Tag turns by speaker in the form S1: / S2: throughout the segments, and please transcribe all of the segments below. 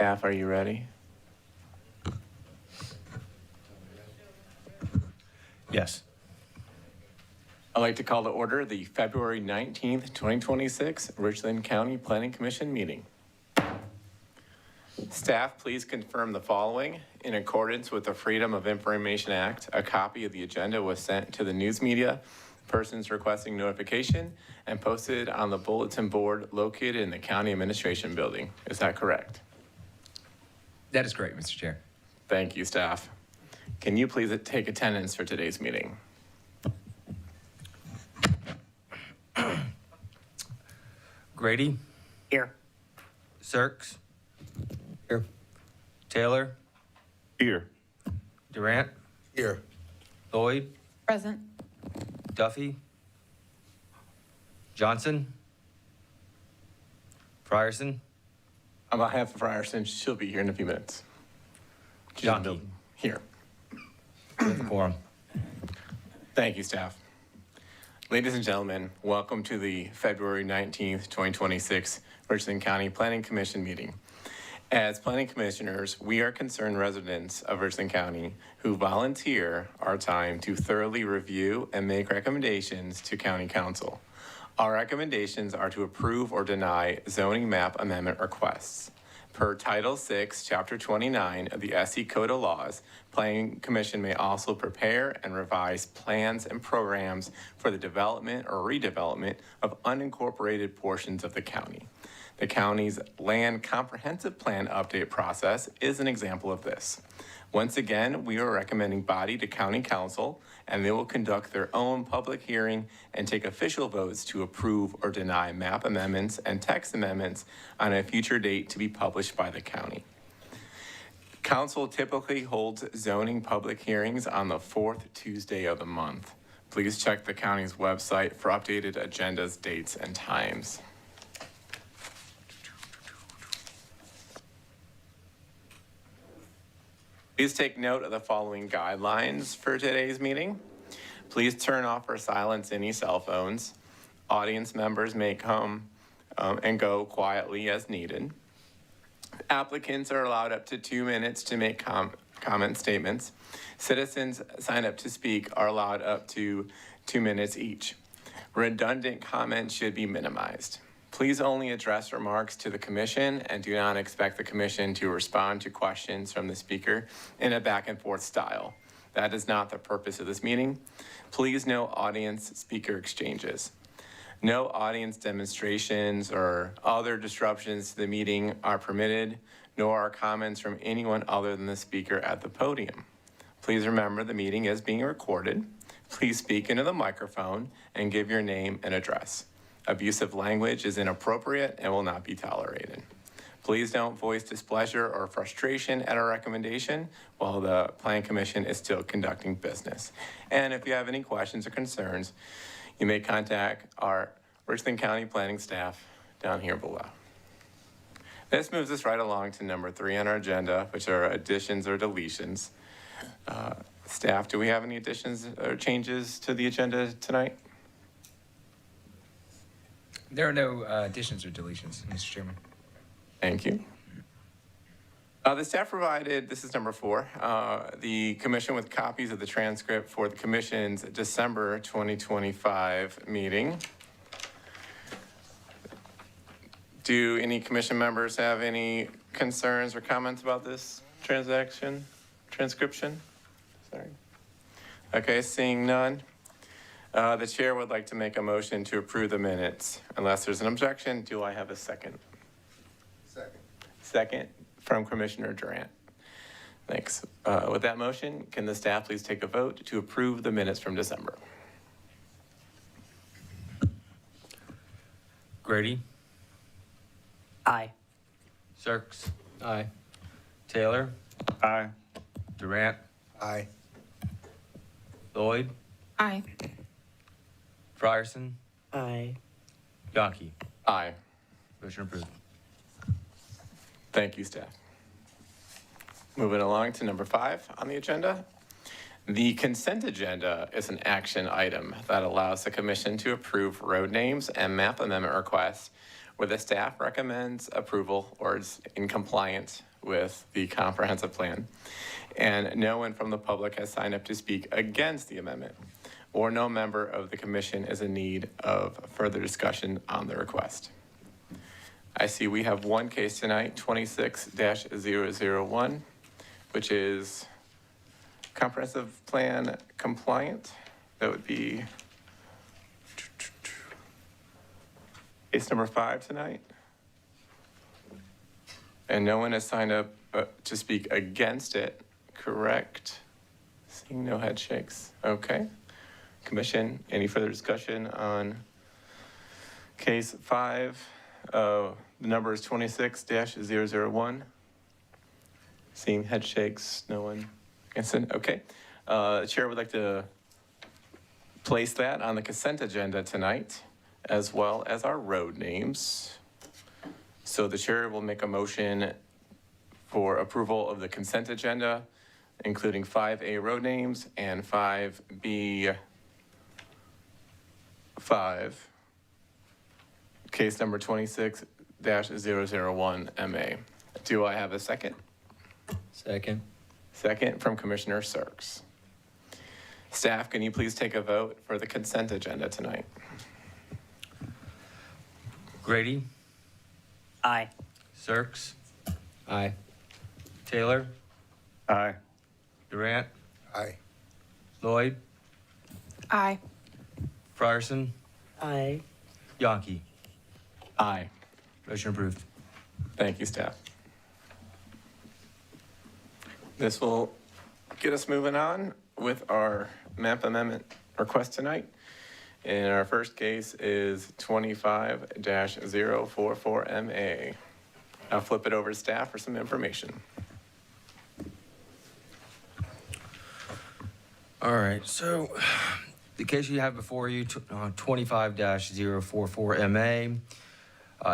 S1: Staff, are you ready?
S2: Yes.
S1: I'd like to call to order the February 19th, 2026 Richland County Planning Commission meeting. Staff, please confirm the following. In accordance with the Freedom of Information Act, a copy of the agenda was sent to the news media, persons requesting notification, and posted on the bulletin board located in the County Administration Building. Is that correct?
S2: That is correct, Mr. Chair.
S1: Thank you, staff. Can you please take attendance for today's meeting?
S2: Grady,
S3: Here.
S2: Sirks,
S3: Here.
S2: Taylor,
S1: Here.
S2: Durant,
S3: Here.
S2: Lloyd,
S4: Present.
S2: Duffy, Johnson, Frierson,
S1: On behalf of Frierson, she'll be here in a few minutes. She's in the
S2: Jockey.
S1: building. Here.
S2: with the quorum.
S1: Thank you, staff. Ladies and gentlemen, welcome to the February 19th, 2026 Richland County Planning Commission meeting. As planning commissioners, we are concerned residents of Richland County who volunteer our time to thoroughly review and make recommendations to County Council. Our recommendations are to approve or deny zoning map amendment requests. Per Title VI, Chapter 29 of the SC Code of Laws, Planning Commission may also prepare and revise plans and programs for the development or redevelopment of unincorporated portions of the county. The county's Land Comprehensive Plan Update process is an example of this. Once again, we are recommending body to County Council, and they will conduct their own public hearing and take official votes to approve or deny map amendments and text amendments on a future date to be published by the county. Council typically holds zoning public hearings on the fourth Tuesday of the month. Please check the county's website for updated agendas, dates, and times. Please take note of the following guidelines for today's meeting. Please turn off or silence any cell phones. Audience members may come and go quietly as needed. Applicants are allowed up to 2 minutes to make comment statements. Citizens signed up to speak are allowed up to 2 minutes each. Redundant comments should be minimized. Please only address remarks to the commission and do not expect the commission to respond to questions from the speaker in a back and forth style. That is not the purpose of this meeting. Please no audience speaker exchanges. No audience demonstrations or other disruptions to the meeting are permitted, nor are comments from anyone other than the speaker at the podium. Please remember the meeting is being recorded. Please speak into the microphone and give your name and address. Abusive language is inappropriate and will not be tolerated. Please don't voice displeasure or frustration at our recommendation while the Planning Commission is still conducting business. And if you have any questions or concerns, you may contact our Richland County planning staff down here below. This moves us right along to number 3 on our agenda, which are additions or deletions. Staff, do we have any additions or changes to the agenda tonight?
S5: There are no additions or deletions, Mr. Chairman.
S1: Thank you. The staff provided, this is number 4, the commission with copies of the transcript for the commission's December 2025 meeting. Do any commission members have any concerns or comments about this transcription? Sorry. Okay, seeing none. The chair would like to make a motion to approve the minutes. Unless there's an objection, do I have a second? Second from Commissioner Durant. Thanks. With that motion, can the staff please take a vote to approve the minutes from December?
S2: Grady,
S3: Aye.
S2: Sirks,
S5: Aye.
S2: Taylor,
S1: Aye.
S2: Durant,
S3: Aye.
S2: Lloyd,
S4: Aye.
S2: Frierson,
S3: Aye.
S2: Yonke.
S1: Aye.
S2: Motion approved.
S1: Thank you, staff. Moving along to number 5 on the agenda. The consent agenda is an action item that allows the commission to approve road names and map amendment requests where the staff recommends approval or is in compliance with the comprehensive plan, and no one from the public has signed up to speak against the amendment, or no member of the commission is in need of further discussion on the request. I see we have one case tonight, 26-001, which is comprehensive plan compliant. That would be case number 5 tonight. And no one has signed up to speak against it, correct? Seeing no head shakes. Okay. Commission, any further discussion on case 5? The number is 26-001. Seeing head shakes, no one against it. Okay. The chair would like to place that on the consent agenda tonight, as well as our road names. So the chair will make a motion for approval of the consent agenda, including 5A road names and 5B5, case number 26-001 MA. Do I have a second?
S3: Second.
S1: Second from Commissioner Sirks. Staff, can you please take a vote for the consent agenda tonight?
S2: Grady,
S3: Aye.
S2: Sirks,
S3: Aye.
S2: Taylor,
S3: Aye.
S2: Durant,
S4: Aye.
S2: Lloyd,
S6: Aye.
S2: Frierson,
S3: Aye.
S2: Yonke.
S1: Aye.
S2: Motion approved.
S1: Thank you, staff. This will get us moving on with our map amendment request tonight. And our first case is 25-044MA. I'll flip it over to staff for some information.
S2: All right, so the case you have before you, 25-044MA,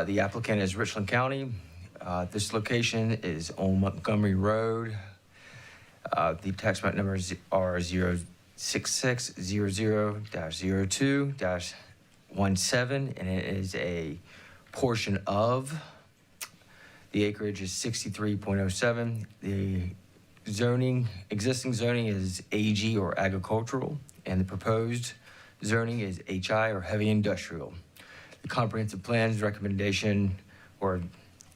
S2: the applicant is Richland County. This location is on Montgomery Road. The tax map numbers are 06600-02-17, and it is a portion of, the acreage is 63.07. The existing zoning is AG or agricultural, and the proposed zoning is HI or heavy industrial. The comprehensive plan's recommendation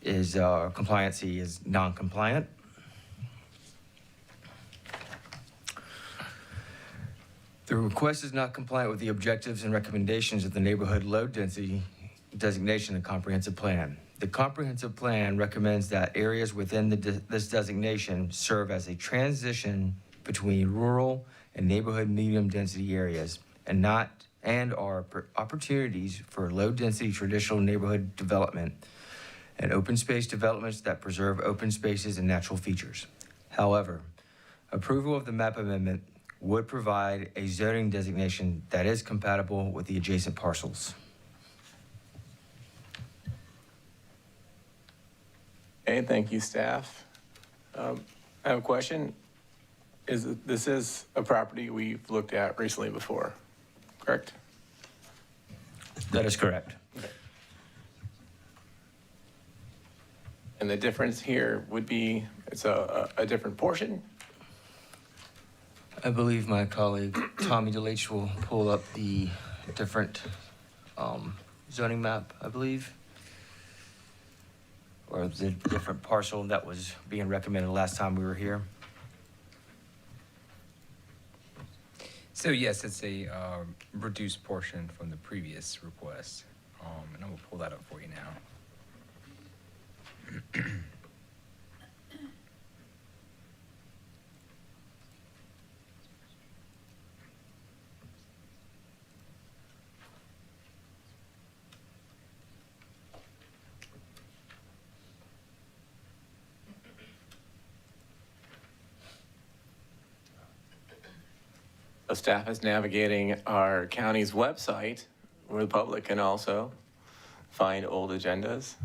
S2: is compliancy is non-compliant. The request is not compliant with the objectives and recommendations of the neighborhood low density designation and comprehensive plan. The comprehensive plan recommends that areas within this designation serve as a transition between rural and neighborhood medium density areas and are opportunities for low density traditional neighborhood development and open space developments that preserve open spaces and natural features. However, approval of the map amendment would provide a zoning designation that is compatible with the adjacent parcels.
S1: Okay, thank you, staff. I have a question. This is a property we've looked at recently before, correct?
S2: That is correct.
S1: And the difference here would be, it's a different portion?
S2: I believe my colleague Tommy DeLeach will pull up the different zoning map, I believe, or the different parcel that was being recommended last time we were here.
S5: So yes, it's a reduced portion from the previous request. And I'm gonna pull that up for you now.
S1: The staff is navigating our county's website where the public can also find old agendas.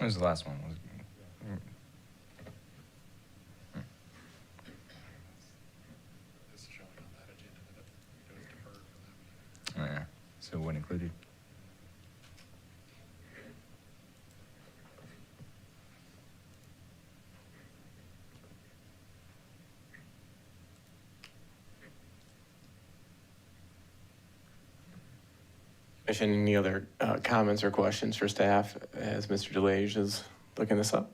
S5: What was the last one? Oh, yeah, so what included?
S1: Commission, any other comments or questions for staff as Mr. DeLage is looking this up?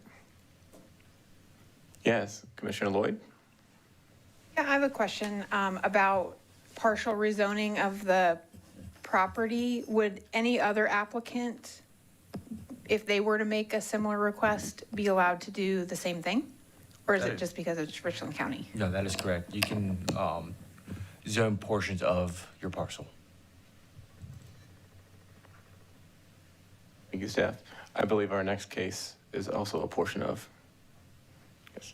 S1: Yes, Commissioner Lloyd?
S4: Yeah, I have a question about partial rezoning of the property. Would any other applicant, if they were to make a similar request, be allowed to do the same thing? Or is it just because it's Richland County?
S2: No, that is correct. You can zone portions of your parcel.
S1: Thank you, staff. I believe our next case is also a portion of. Yes.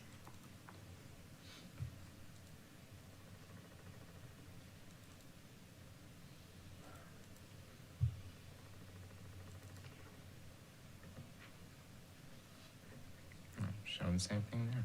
S5: Showing the same thing there.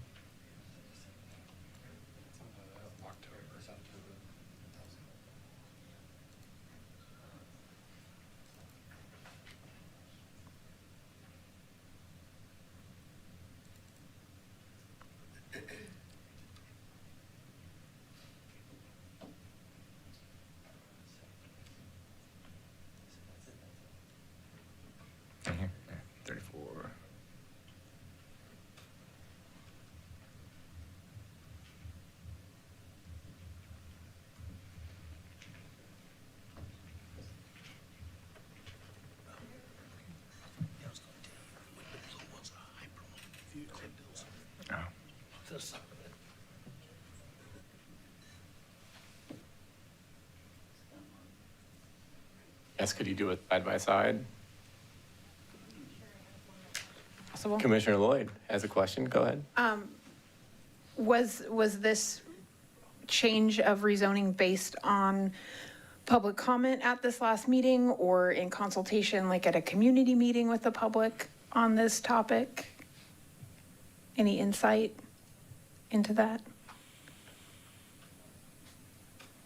S5: Right here, yeah, 34. Oh.
S1: Yes, could you do it side by side?
S4: Possible?
S1: Commissioner Lloyd has a question. Go ahead.
S4: Was this change of rezoning based on public comment at this last meeting or in consultation, like at a community meeting with the public on this topic? Any insight into that?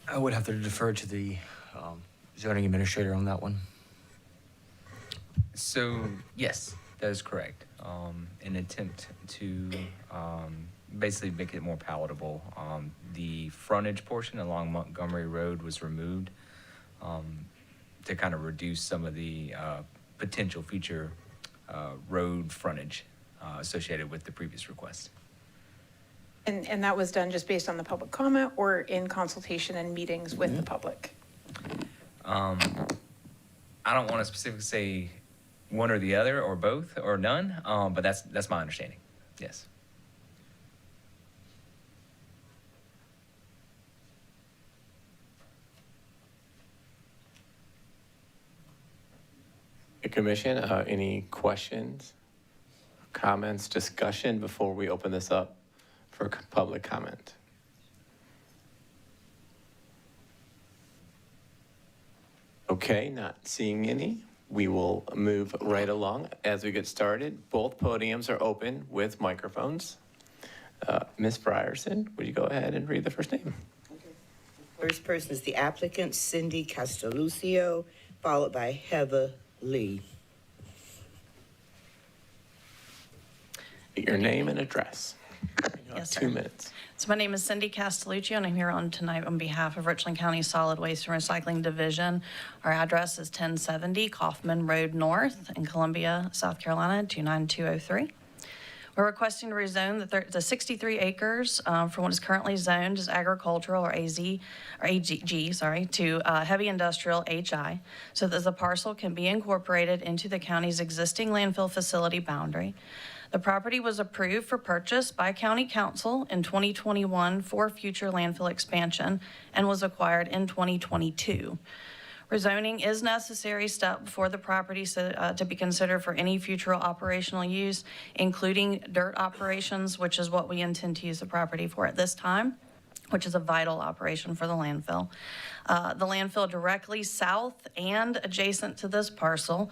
S2: I would have to defer to the zoning administrator on that one.
S5: So, yes, that is correct. An attempt to basically make it more palatable. The frontage portion along Montgomery Road was removed to kind of reduce some of the potential future road frontage associated with the previous request.
S4: And that was done just based on the public comment or in consultation and meetings with the public?
S5: I don't want to specifically say one or the other or both or none, but that's my understanding. Yes.
S1: Commission, any questions, comments, discussion before we open this up for public comment? Okay, not seeing any. We will move right along as we get started. Both podiums are open with microphones. Ms. Frierson, would you go ahead and read the first name?
S6: First person is the applicant, Cindy Castelluccio, followed by Heather Lee.
S1: Your name and address. You have
S7: Yes,
S1: 2
S7: sir.
S1: minutes.
S7: So my name is Cindy Castelluccio, and I'm here tonight on behalf of Richland County Solid Waste and Recycling Division. Our address is 1070 Kaufman Road North in Columbia, South Carolina, 29203. We're requesting to rezone the 63 acres from what is currently zoned as agricultural or AG, to heavy industrial HI, so that the parcel can be incorporated into the county's existing landfill facility boundary. The property was approved for purchase by County Council in 2021 for future landfill expansion and was acquired in 2022. Rezoning is necessary step before the property to be considered for any future operational use, including dirt operations, which is what we intend to use the property for at this time. which is a vital operation for the landfill. The landfill directly south and adjacent to this parcel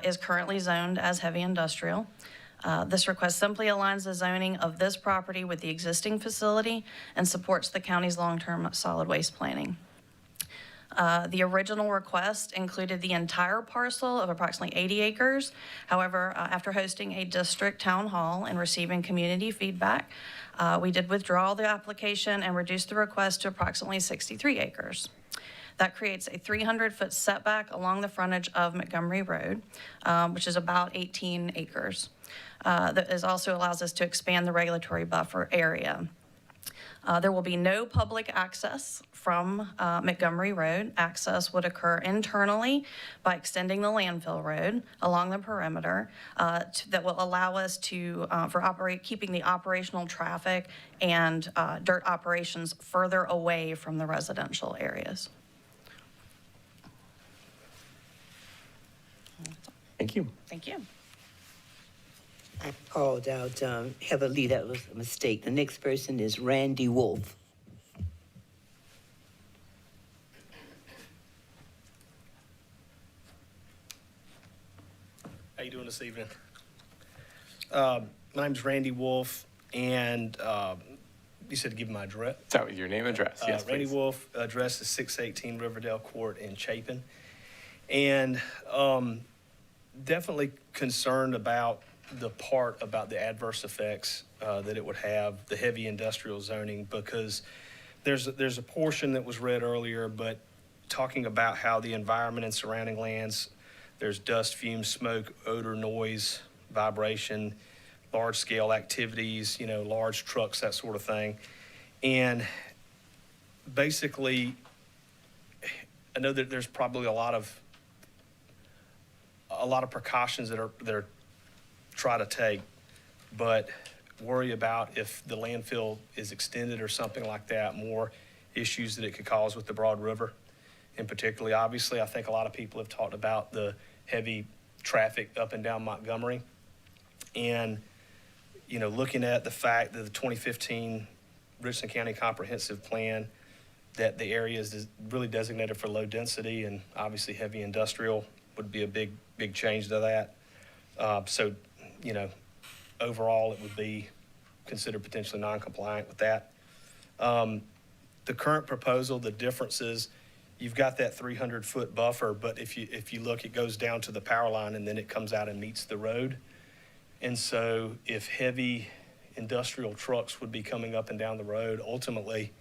S7: is currently zoned as heavy industrial. This request simply aligns the zoning of this property with the existing facility and supports the county's long-term solid waste planning. The original request included the entire parcel of approximately 80 acres. However, after hosting a district town hall and receiving community feedback, we did withdraw the application and reduce the request to approximately 63 acres. That creates a 300-foot setback along the frontage of Montgomery Road, which is about 18 acres. That also allows us to expand the regulatory buffer area. There will be no public access from Montgomery Road. Access would occur internally by extending the landfill road along the perimeter that will allow us to, keeping the operational traffic and dirt operations further away from the residential areas.
S1: Thank you.
S7: Thank you.
S6: I called out Heather Lee. That was a mistake. The next person is Randy Wolf.
S8: How you doing this evening? My name's Randy Wolf, and you said to give my address.
S1: Start with your name and address. Yes,
S8: Randy
S1: please.
S8: Wolf, address is 618 Riverdale Court in Chapin. And definitely concerned about the part about the adverse effects that it would have, the heavy industrial zoning, because there's a portion that was read earlier, but talking about how the environment and surrounding lands, there's dust, fumes, smoke, odor, noise, vibration, large-scale activities, large trucks, that sort of thing. And basically, I know that there's probably a lot of precautions that are try to take, but worry about if the landfill is extended or something like that, more issues that it could cause with the Broad River. And particularly, obviously, I think a lot of people have talked about the heavy traffic up and down Montgomery. And, looking at the fact that the 2015 Richland County Comprehensive Plan, that the area is really designated for low density, and obviously heavy industrial would be a big change to that. So, overall, it would be considered potentially non-compliant with that. The current proposal, the difference is you've got that 300-foot buffer, but if you look, it goes down to the power line and then it comes out and meets the road. And so if heavy industrial trucks would be coming up and down the road, ultimately,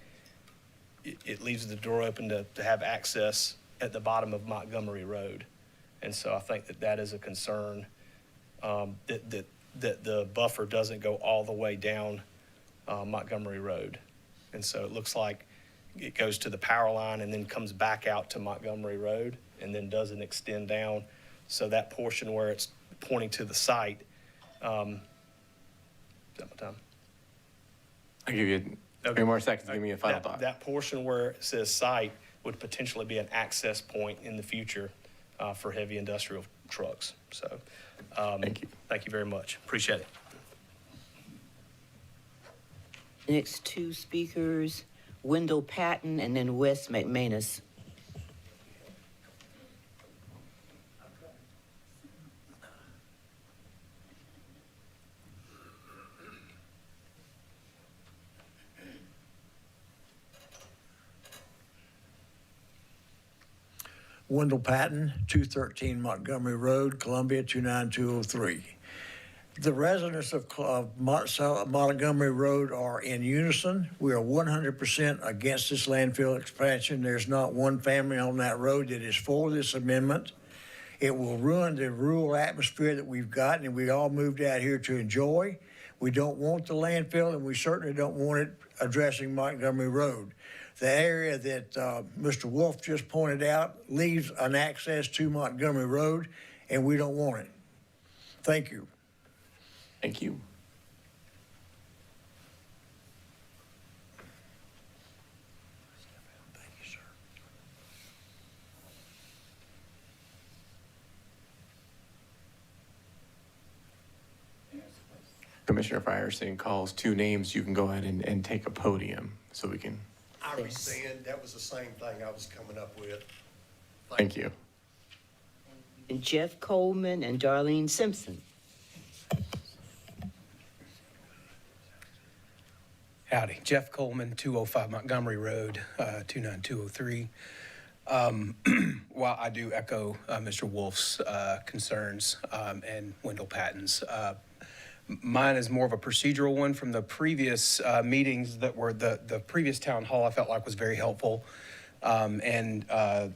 S8: it leaves the door open to have access at the bottom of Montgomery Road. And so I think that is a concern, that the buffer doesn't go all the way down Montgomery Road. And so it looks like it goes to the power line and then comes back out to Montgomery Road and then doesn't extend down. So that portion where it's pointing to the site, is that my time?
S1: I'll give you 3 more seconds to give me a final thought.
S8: That portion where it says site would potentially be an access point in the future for heavy industrial trucks. So,
S1: Thank you.
S8: Thank you very much. Appreciate it.
S6: Next two speakers, Wendell Patton and then Wes McManus.
S9: Wendell Patton, 213 Montgomery Road, Columbia, 29203. The residents of Montgomery Road are in unison. We are 100% against this landfill expansion. There's not one family on that road that is for this amendment. It will ruin the rural atmosphere that we've got and we all moved out here to enjoy. We don't want the landfill and we certainly don't want it addressing Montgomery Road. The area that Mr. Wolf just pointed out leaves an access to Montgomery Road, and we don't want it. Thank you.
S1: Thank you.
S9: Thank you, sir.
S1: Commissioner Commissioner Fryerson calls two names, you can go ahead and take a podium so we can,
S10: I rescind, that was the same thing I was coming up with.
S1: thank you.
S6: And Jeff Coleman and Darlene Simpson.
S11: Howdy, Jeff Coleman, 205 Montgomery Road, 29203. While I do echo Mr. Wolf's concerns and Wendell Patton's, mine is more of a procedural one from the previous meetings that were the previous town hall I felt like was very helpful. And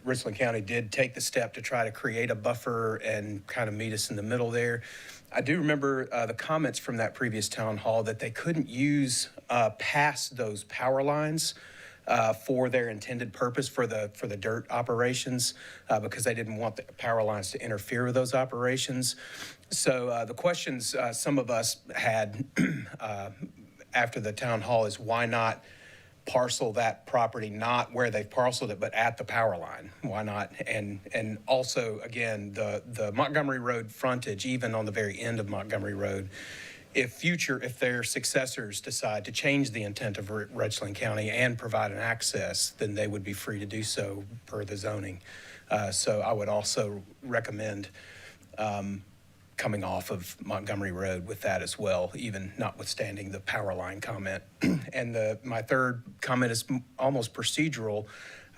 S11: Richland County did take the step to try to create a buffer and kind of meet us in the middle there. I do remember the comments from that previous town hall that they couldn't use past those power lines for their intended purpose for the dirt operations because they didn't want the power lines to interfere with those operations. So the questions some of us had after the town hall is why not parcel that property, not where they've parceled it, but at the power line? Why not? And also, again, the Montgomery Road frontage, even on the very end of Montgomery Road, if their successors decide to change the intent of Richland County and provide an access, then they would be free to do so per the zoning. So I would also recommend coming off of Montgomery Road with that as well, even notwithstanding the power line comment. And my third comment is almost procedural.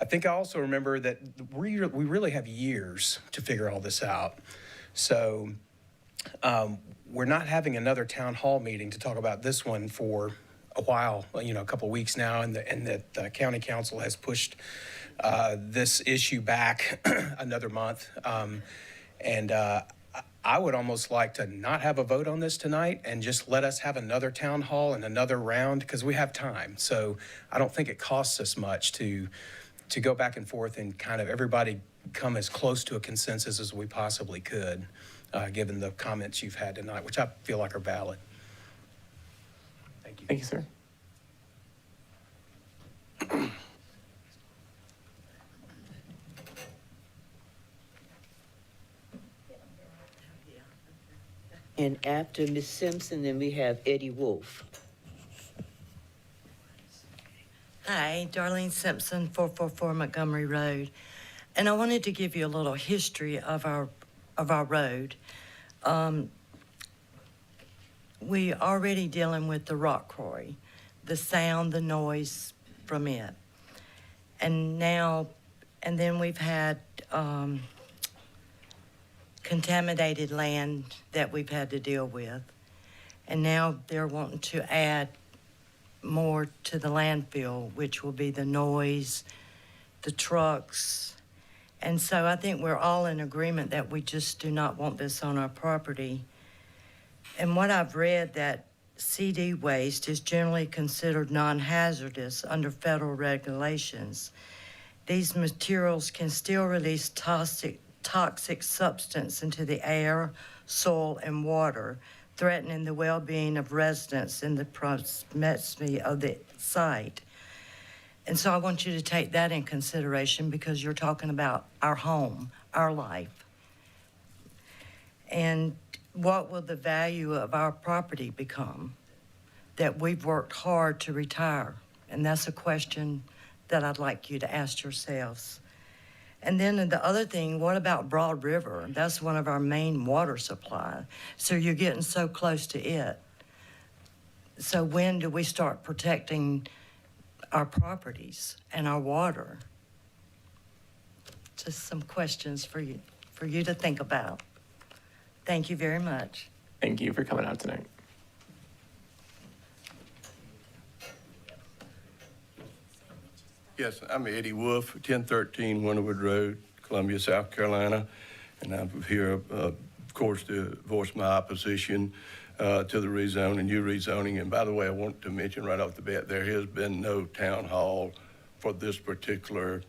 S11: I think I also remember that we really have years to figure all this out. So we're not having another town hall meeting to talk about this one for a while, a couple of weeks now, and that the county council has pushed this issue back another month. I would almost like to not have a vote on this tonight and just let us have another town hall and another round because we have time. So I don't think it costs us much to go back and forth and kind of everybody come as close to a consensus as we possibly could, given the comments you've had tonight, which I feel like are valid. Thank you.
S1: Thank you, sir.
S6: And after Ms. Simpson, then we have Eddie Wolf.
S12: Hi, Darlene Simpson, 444 Montgomery Road. And I wanted to give you a little history of our road. We already dealing with the rock quarry, the sound, the noise from it. And then we've had contaminated land that we've had to deal with. And now they're wanting to add more to the landfill, which will be the noise, the trucks. And so I think we're all in agreement that we just do not want this on our property. And what I've read, that CD waste is generally considered non-hazardous under federal regulations. These materials can still release toxic substance into the air, soil, and water, threatening the well-being of residents in the proximity of the site. And so I want you to take that in consideration because you're talking about our home, our life. And what will the value of our property become that we've worked hard to retire? And that's a question that I'd like you to ask yourselves. And then the other thing, what about Broad River? That's one of our main water supply. So you're getting so close to it. So when do we start protecting our properties and our water? Just some questions for you to think about. Thank you very much.
S1: Thank you for coming out tonight.
S13: Yes, I'm Eddie Wolf, 1013 Winterwood Road, Columbia, South Carolina. And I'm here, of course, to voice my opposition to the rezoning, new rezoning. And by the way, I want to mention right off the bat, there has been no town hall for this particular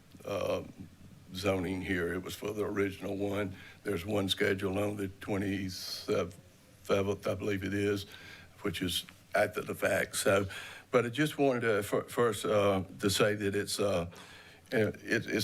S13: zoning here. It was for the original one. There's one scheduled on the 27th, I believe it is, which is after the fact. So, but I just wanted to first to say that it's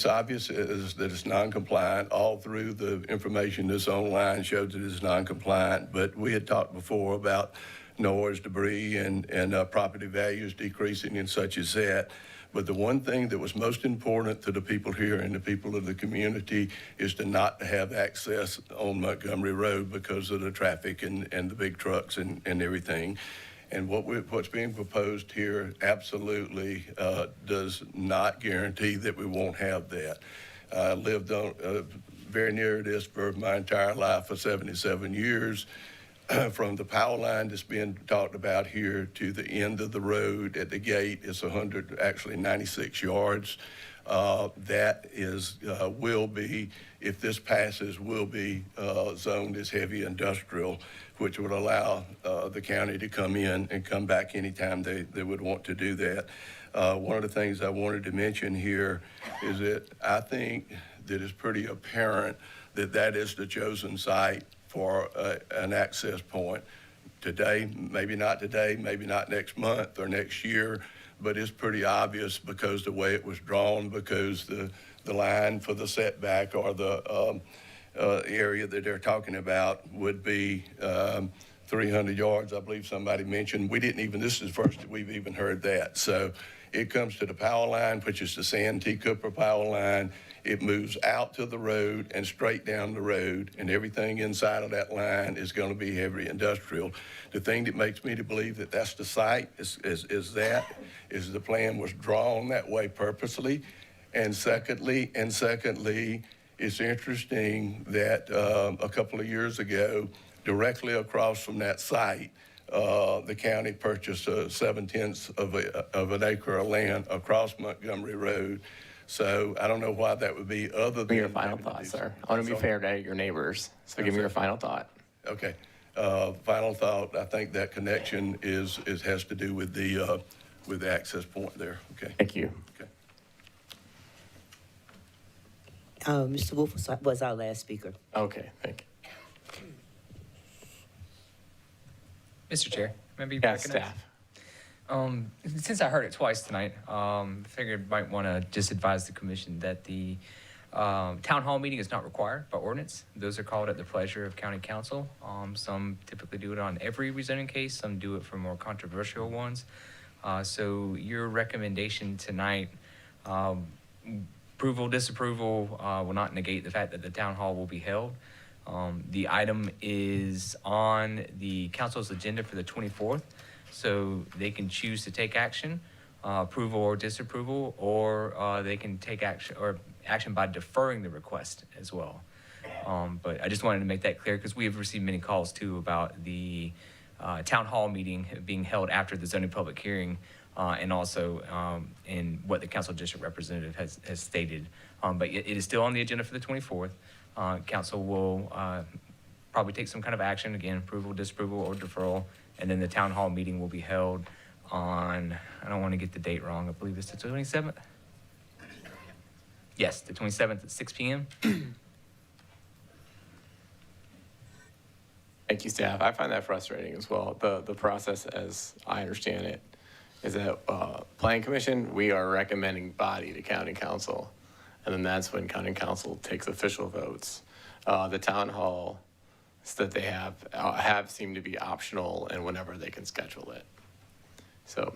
S13: obvious that it's non-compliant. All through the information that's online shows that it's non-compliant. But we had talked before about noise, debris, and property values decreasing and such as that. But the one thing that was most important to the people here and the people of the community is to not have access on Montgomery Road because of the traffic and the big trucks and everything. And what's being proposed here absolutely does not guarantee that we won't have that. I lived on very near this for my entire life for 77 years. From the power line that's being talked about here to the end of the road at the gate is 96 yards. That is, will be, if this passes, will be zoned as heavy industrial, which would allow the county to come in and come back anytime they would want to do that. One of the things I wanted to mention here is that I think that it's pretty apparent that that is the chosen site for an access point. Today, maybe not next month or next year, but it's pretty obvious because the way it was drawn, because the line for the setback or the area that they're talking about would be 300 yards, I believe somebody mentioned. This is the first that we've even heard that. So it comes to the power line, which is the Santee Cooper power line. It moves out to the road and straight down the road, and everything inside of that line is going to be heavy industrial. The thing that makes me to believe that that's the site is the plan was drawn that way purposely. And secondly, it's interesting that a couple of years ago, directly across from that site, the county purchased 7/10 of an acre of land across Montgomery Road. So I don't know why that would be other
S1: Give me your
S13: than.
S1: final thought, sir. I want to be fair to your neighbors, so give me your final thought.
S13: Okay. Final thought, I think that connection has to do with the access point there. Okay.
S1: Thank you.
S13: Okay.
S6: Mr. Wolf was our last speaker.
S1: Okay, thank you.
S5: Mr. Chair, maybe
S1: Yeah, staff.
S5: Since I heard it twice tonight, figured might want to just advise the commission that the town hall meeting is not required by ordinance. Those are called at the pleasure of county council. Some typically do it on every rezoning case. Some do it for more controversial ones. So your recommendation tonight, approval, disapproval, will not negate the fact that the town hall will be held. The item is on the council's agenda for the 24th. So they can choose to take action, approval or disapproval, or they can take action by deferring the request as well. But I just wanted to make that clear because we have received many calls too about the town hall meeting being held after the zoning public hearing, and also in what the council district representative has stated. But it is still on the agenda for the 24th. Council will probably take some kind of action, again, approval, disapproval, or deferral. And then the town hall meeting will be held on, I don't want to get the date wrong, I believe it's the 27th? Yes, the 27th at 6 p.m.
S1: Thank you, staff. I find that frustrating as well. The process, as I understand it, is that Planning Commission, we are recommending body to county council, and then that's when county council takes official votes. The town hall that they have seemed to be optional and whenever they can schedule it. So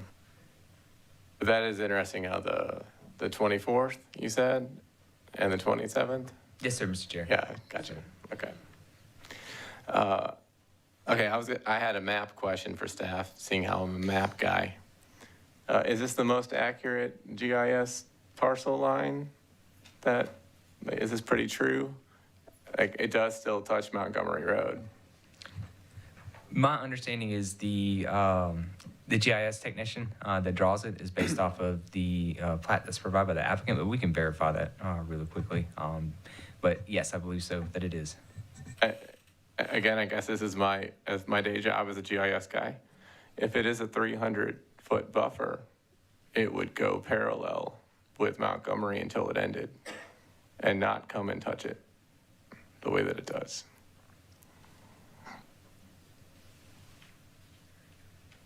S1: that is interesting how the 24th, you said, and the 27th?
S5: Yes, sir, Mr. Chair.
S1: Yeah, gotcha. Okay. Okay, I had a map question for staff, seeing how I'm a map guy. Is this the most accurate GIS parcel line? Is this pretty true? Like, it does still touch Montgomery Road.
S5: My understanding is the GIS technician that draws it is based off of the plat that's provided by the applicant, but we can verify that really quickly. But yes, I believe so, that it is.
S1: Again, I guess this is my day job as a GIS guy. If it is a 300-foot buffer, it would go parallel with Montgomery until it ended and not come and touch it the way that it does.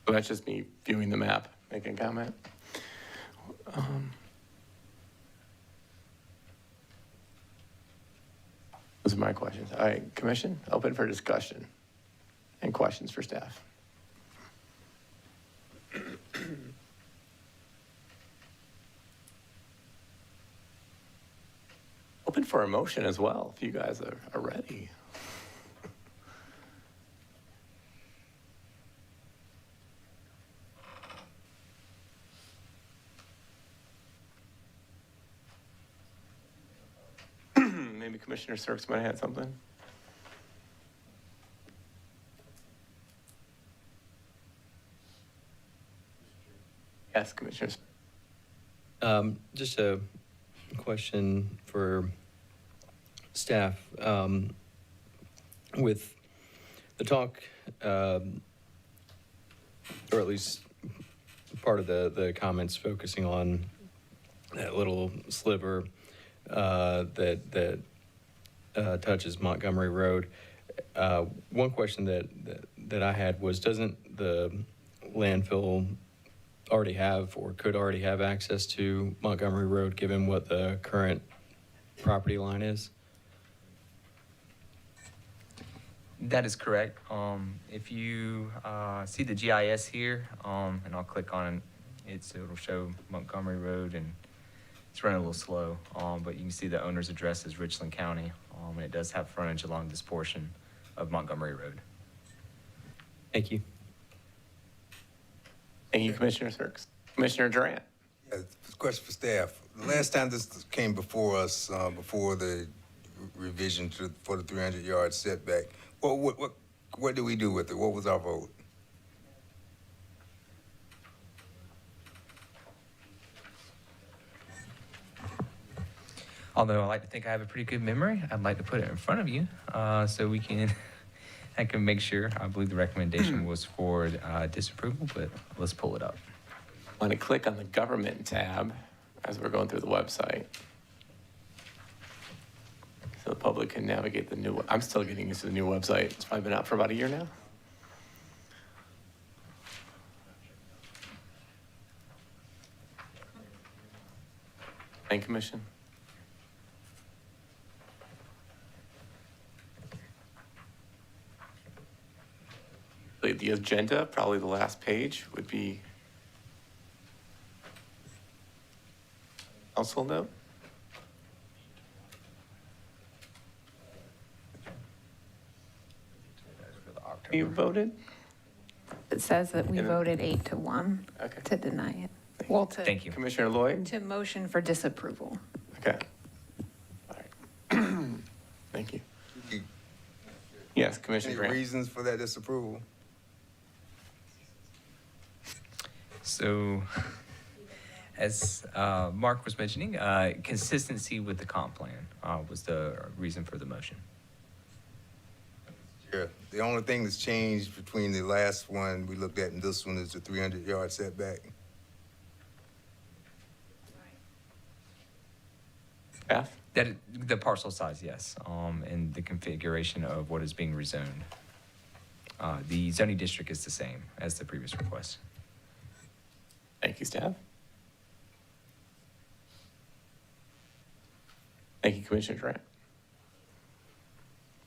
S1: So that's just me viewing the map, making a comment. Those are my questions. All right, commission, open for discussion and questions for staff. open for a motion as well, if you guys are ready. Maybe Commissioner Sirks might have had something. Yes, Commissioners.
S14: Just a question for staff. With the talk, or at least part of the comments focusing on that little sliver that touches Montgomery Road. One question that I had was, doesn't the landfill already have or could already have access to Montgomery Road, given what the current property line is?
S5: That is correct. If you see the GIS here, and I'll click on it, so it'll show Montgomery Road, and it's running a little slow, but you can see the owner's address is Richland County, and it does have frontage along this portion of Montgomery Road.
S14: Thank you.
S1: Thank you, Commissioner Sirks. Commissioner Durant.
S15: Yeah, question for staff. The last time this came before us, before the revision for the 300-yard setback, what did we do with it? What was our vote?
S5: Although I like to think I have a pretty good memory, I'd like to put it in front of you so we can, I can make sure. I believe the recommendation was for disapproval, but let's pull it up.
S1: I want to click on the government tab as we're going through the website. So the public can navigate the new, I'm still getting used to the new website. It's probably been out for about a year now. Planning Commission. The agenda, probably the last page, would be council note. You voted?
S4: It says that we
S1: And-
S4: voted 8-1
S1: Okay.
S4: to deny it. Well, to.
S5: Thank you.
S1: Commissioner Lloyd?
S4: To motion for disapproval.
S1: Okay. All right. Thank you. Yes, Commissioner
S15: Any
S1: Grant.
S15: reasons for that disapproval?
S5: So, as Mark was mentioning, consistency with the comp plan was the reason for the motion.
S15: Yeah, the only thing that's changed between the last one we looked at and this one is the 300-yard setback.
S1: Staff?
S5: The parcel size, yes, and the configuration of what is being rezoned. The zoning district is the same as the previous request.
S1: Thank you, staff. Thank you, Commissioner Durant.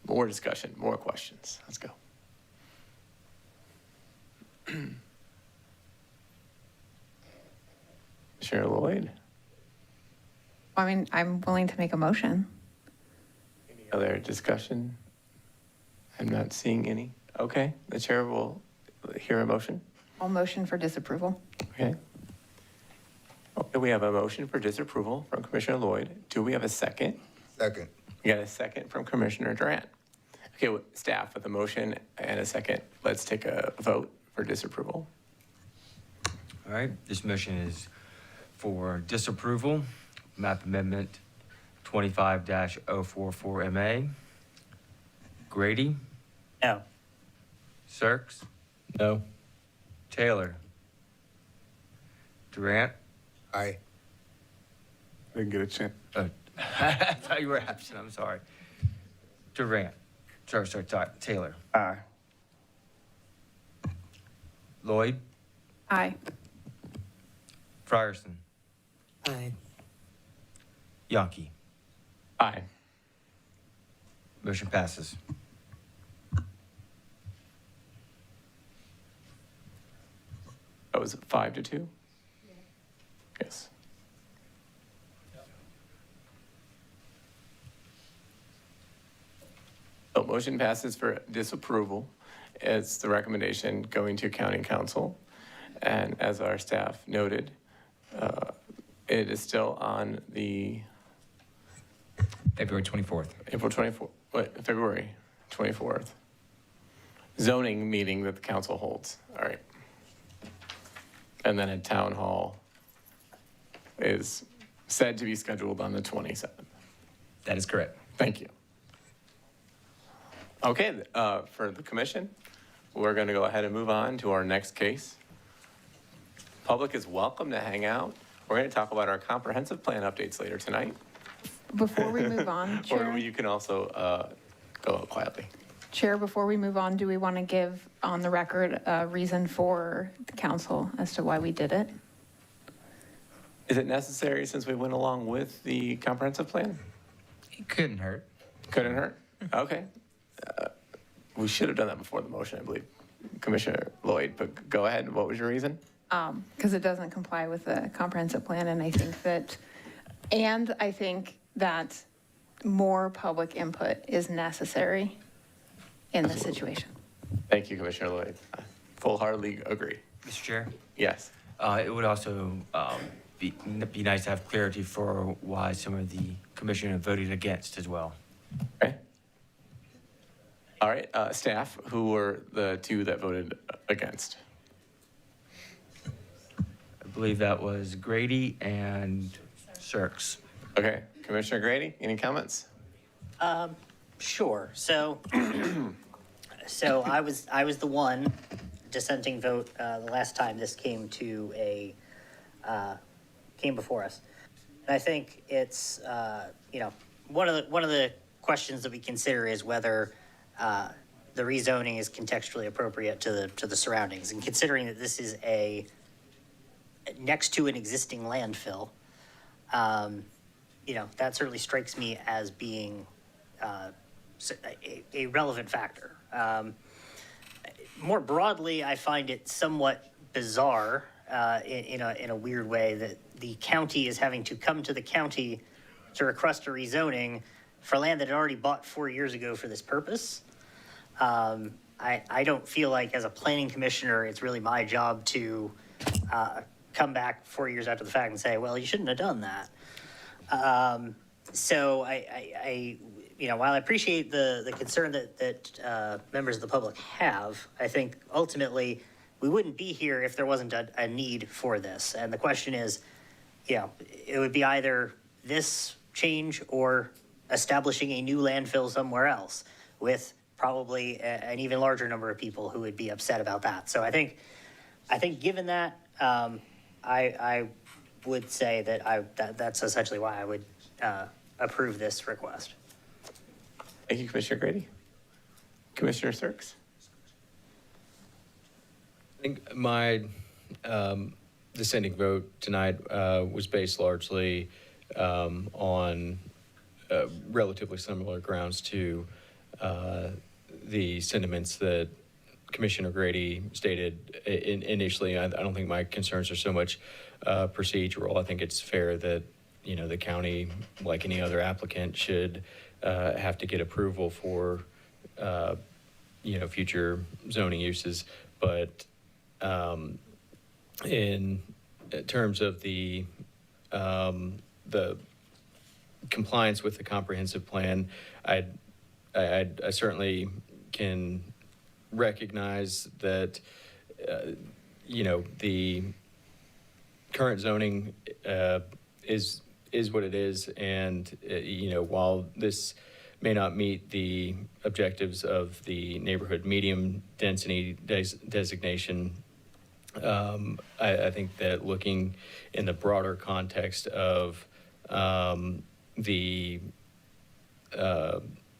S1: More discussion, more questions. Let's go. Commissioner Lloyd,
S4: I mean, I'm willing to make a motion.
S1: any other discussion? I'm not seeing any. Okay, the chair will hear a motion.
S4: I'll motion for disapproval.
S1: Okay. Okay, we have a motion for disapproval from Commissioner Lloyd. Do we have a second?
S15: Second.
S1: We got a second from Commissioner Durant. Okay, staff, with a motion and a second, let's take a vote for disapproval.
S2: All right, this motion is for disapproval, map amendment 25-044MA. Grady,
S3: No.
S2: Sirks,
S14: No.
S2: Taylor, Durant.
S15: Aye.
S10: Didn't get a chance.
S2: I thought you were absent, I'm sorry. Durant, sorry, Taylor.
S10: Aye.
S2: Lloyd,
S4: Aye.
S2: Frierson,
S12: Aye.
S2: Yonke.
S1: Aye.
S2: Motion passes.
S1: That was 5-2? Yes. motion passes for disapproval. It's the recommendation going to county council. And as our staff noted, it is still on the
S5: February 24th.
S1: February 24th zoning meeting that the council holds. All right. And then a town hall is said to be scheduled on the 27th.
S5: That is correct.
S1: Thank you. Okay, for the commission, we're going to go ahead and move on to our next case. Public is welcome to hang out. We're going to talk about our comprehensive plan updates later tonight.
S4: Before we move on,
S1: Or
S4: Chair,
S1: you can also go out quietly.
S4: Chair, before we move on, do we want to give on the record a reason for the council as to why we did it?
S1: Is it necessary since we went along with the comprehensive plan?
S5: It couldn't hurt.
S1: Couldn't hurt? Okay. We should have done that before the motion, I believe. Commissioner Lloyd, but go ahead. What was your reason?
S4: Because it doesn't comply with the comprehensive plan, and I think that more public input is necessary in this situation.
S1: Thank you, Commissioner Lloyd. I full-heartedly agree.
S2: Mr. Chair?
S1: Yes.
S2: It would also be nice to have clarity for why some of the commissioners voted against as well.
S1: Okay. All right, staff, who were the two that voted against?
S2: I believe that was Grady and Sirks.
S1: Okay, Commissioner Grady, any comments?
S3: Sure. So, I was the one dissenting vote the last time this came before us. And I think it's one of the questions that we consider is whether the rezoning is contextually appropriate to the surroundings, and considering that this is next to an existing landfill, that certainly strikes me as being a relevant factor. More broadly, I find it somewhat bizarre in a weird way that the county is having to come to the county to request a rezoning for land that it already bought 4 years ago for this purpose. I don't feel like as a planning commissioner, it's really my job to come back 4 years after the fact and say, well, you shouldn't have done that. So while I appreciate the concern that members of the public have, I think ultimately we wouldn't be here if there wasn't a need for this. And the question is, it would be either this change or establishing a new landfill somewhere else with probably an even larger number of people who would be upset about that. So I think given that, I would say that that's essentially why I would approve this request.
S1: Thank you, Commissioner Grady. Commissioner Sirks?
S14: I think my dissenting vote tonight was based largely on relatively similar grounds to the sentiments that Commissioner Grady stated initially. I don't think my concerns are so much procedural. I think it's fair that, the county, like any other applicant, should have to get approval for, future zoning uses. But in terms of the compliance with the comprehensive plan, I certainly can recognize that, the current zoning is what it is. And, while this may not meet the objectives of the neighborhood medium density designation, I think that looking in the broader context of the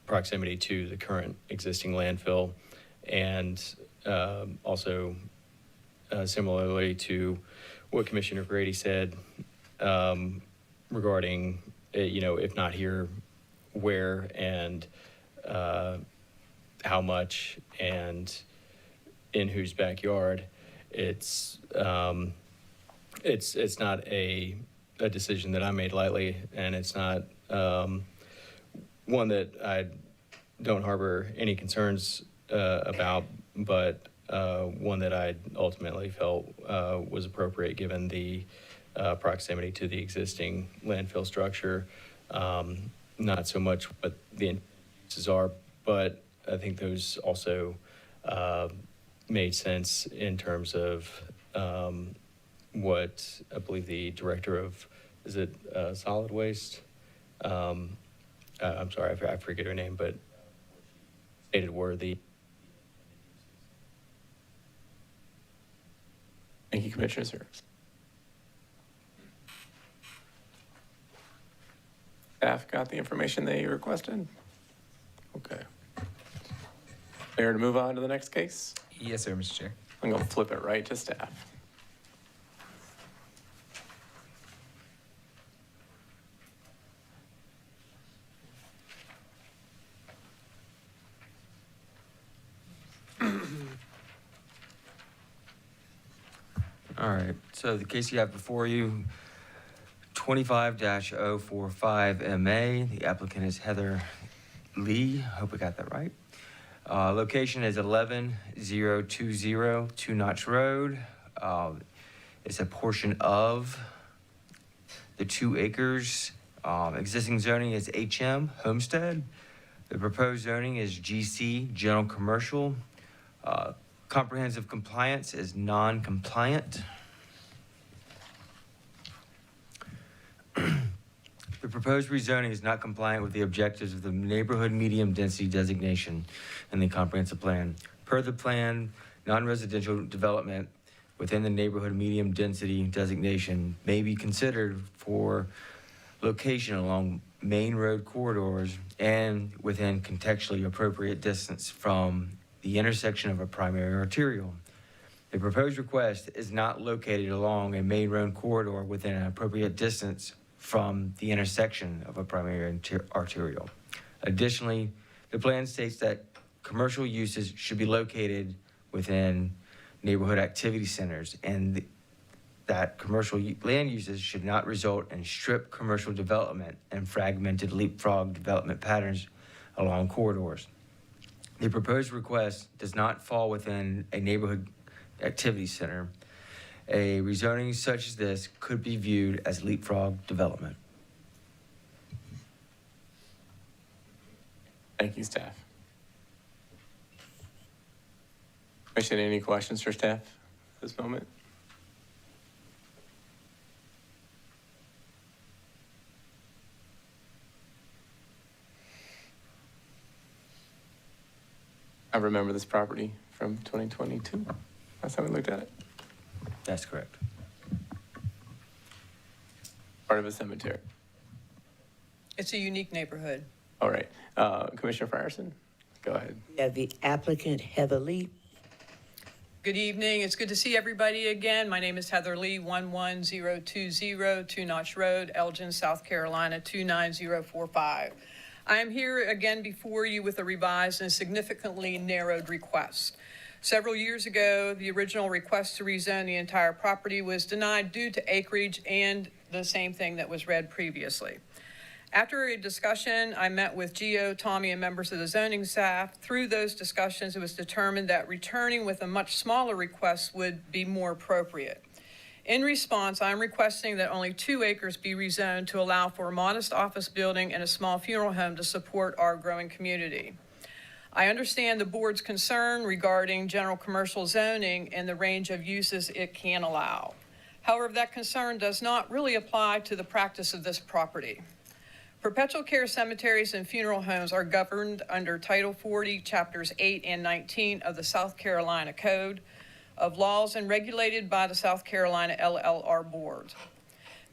S14: proximity to the current existing landfill, and also similarly to what Commissioner Grady said regarding, if not here, where and how much and in whose backyard, it's not a decision that I made lightly, and it's not one that I'd don't harbor any concerns about, but one that I ultimately felt was appropriate given the proximity to the existing landfill structure. Not so much what the intentions are, but I think those also made sense in terms of what I believe the director of, is it solid waste? I'm sorry, I forget her name, but stated were the.
S1: Thank you, Commissioner Sears. Staff got the information they requested? Okay. Fair to move on to the next case?
S5: Yes, sir, Mr. Chair.
S1: I'm going to flip it right to staff.
S2: All right, so the case you have before you, 25-045 MA. The applicant is Heather Lee. Hope I got that right. Location is 11020 Two Notch Road. It's a portion of the 2 acres. Existing zoning is HM, Homestead. The proposed zoning is GC, General Commercial. Comprehensive compliance is non-compliant. The proposed rezoning is not compliant with the objectives of the neighborhood medium density designation in the comprehensive plan. Per the plan, non-residential development within the neighborhood medium density designation may be considered for location along main road corridors and within contextually appropriate distance from the intersection of a primary arterial. The proposed request is not located along a main road corridor within an appropriate distance from the intersection of a primary arterial. Additionally, the plan states that commercial uses should be located within neighborhood activity centers and that commercial land uses should not result in strip commercial development and fragmented leapfrog development patterns along corridors. The proposed request does not fall within a neighborhood activity center. A rezoning such as this could be viewed as leapfrog development.
S1: Thank you, staff. Commission, any questions for staff at this moment? I remember this property from 2022. Last time we looked at it.
S2: That's correct.
S1: Part of a cemetery.
S16: It's a unique neighborhood.
S1: All right. Commissioner Frierson, go ahead.
S6: We have the applicant, Heather Lee.
S16: Good evening. It's good to see everybody again. My name is Heather Lee, 11020 Two Notch Road, Elgin, South Carolina, 29045. I am here again before you with a revised and significantly narrowed request. Several years ago, the original request to rezone the entire property was denied due to acreage and the same thing that was read previously. After a discussion, I met with Geo, Tommy, and members of the zoning staff. Through those discussions, it was determined that returning with a much smaller request would be more appropriate. In response, I'm requesting that only 2 acres be rezoned to allow for a modest office building and a small funeral home to support our growing community. I understand the board's concern regarding general commercial zoning and the range of uses it can allow. However, that concern does not really apply to the practice of this property. Perpetual care cemeteries and funeral homes are governed under Title 40, Chapters 8 and 19 of the South Carolina Code of Laws and regulated by the South Carolina LLR Board.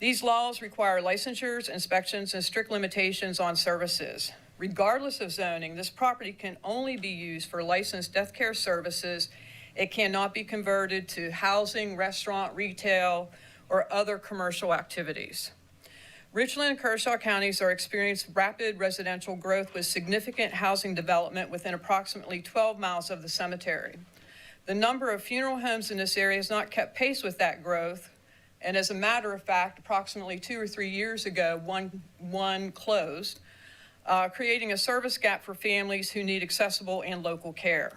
S16: These laws require licensures, inspections, and strict limitations on services. Regardless of zoning, this property can only be used for licensed death care services. It cannot be converted to housing, restaurant, retail, or other commercial activities. Richland and Kershaw counties are experiencing rapid residential growth with significant housing development within approximately 12 miles of the cemetery. The number of funeral homes in this area has not kept pace with that growth, and as a matter of fact, approximately 2 or 3 years ago, one closed. creating a service gap for families who need accessible and local care.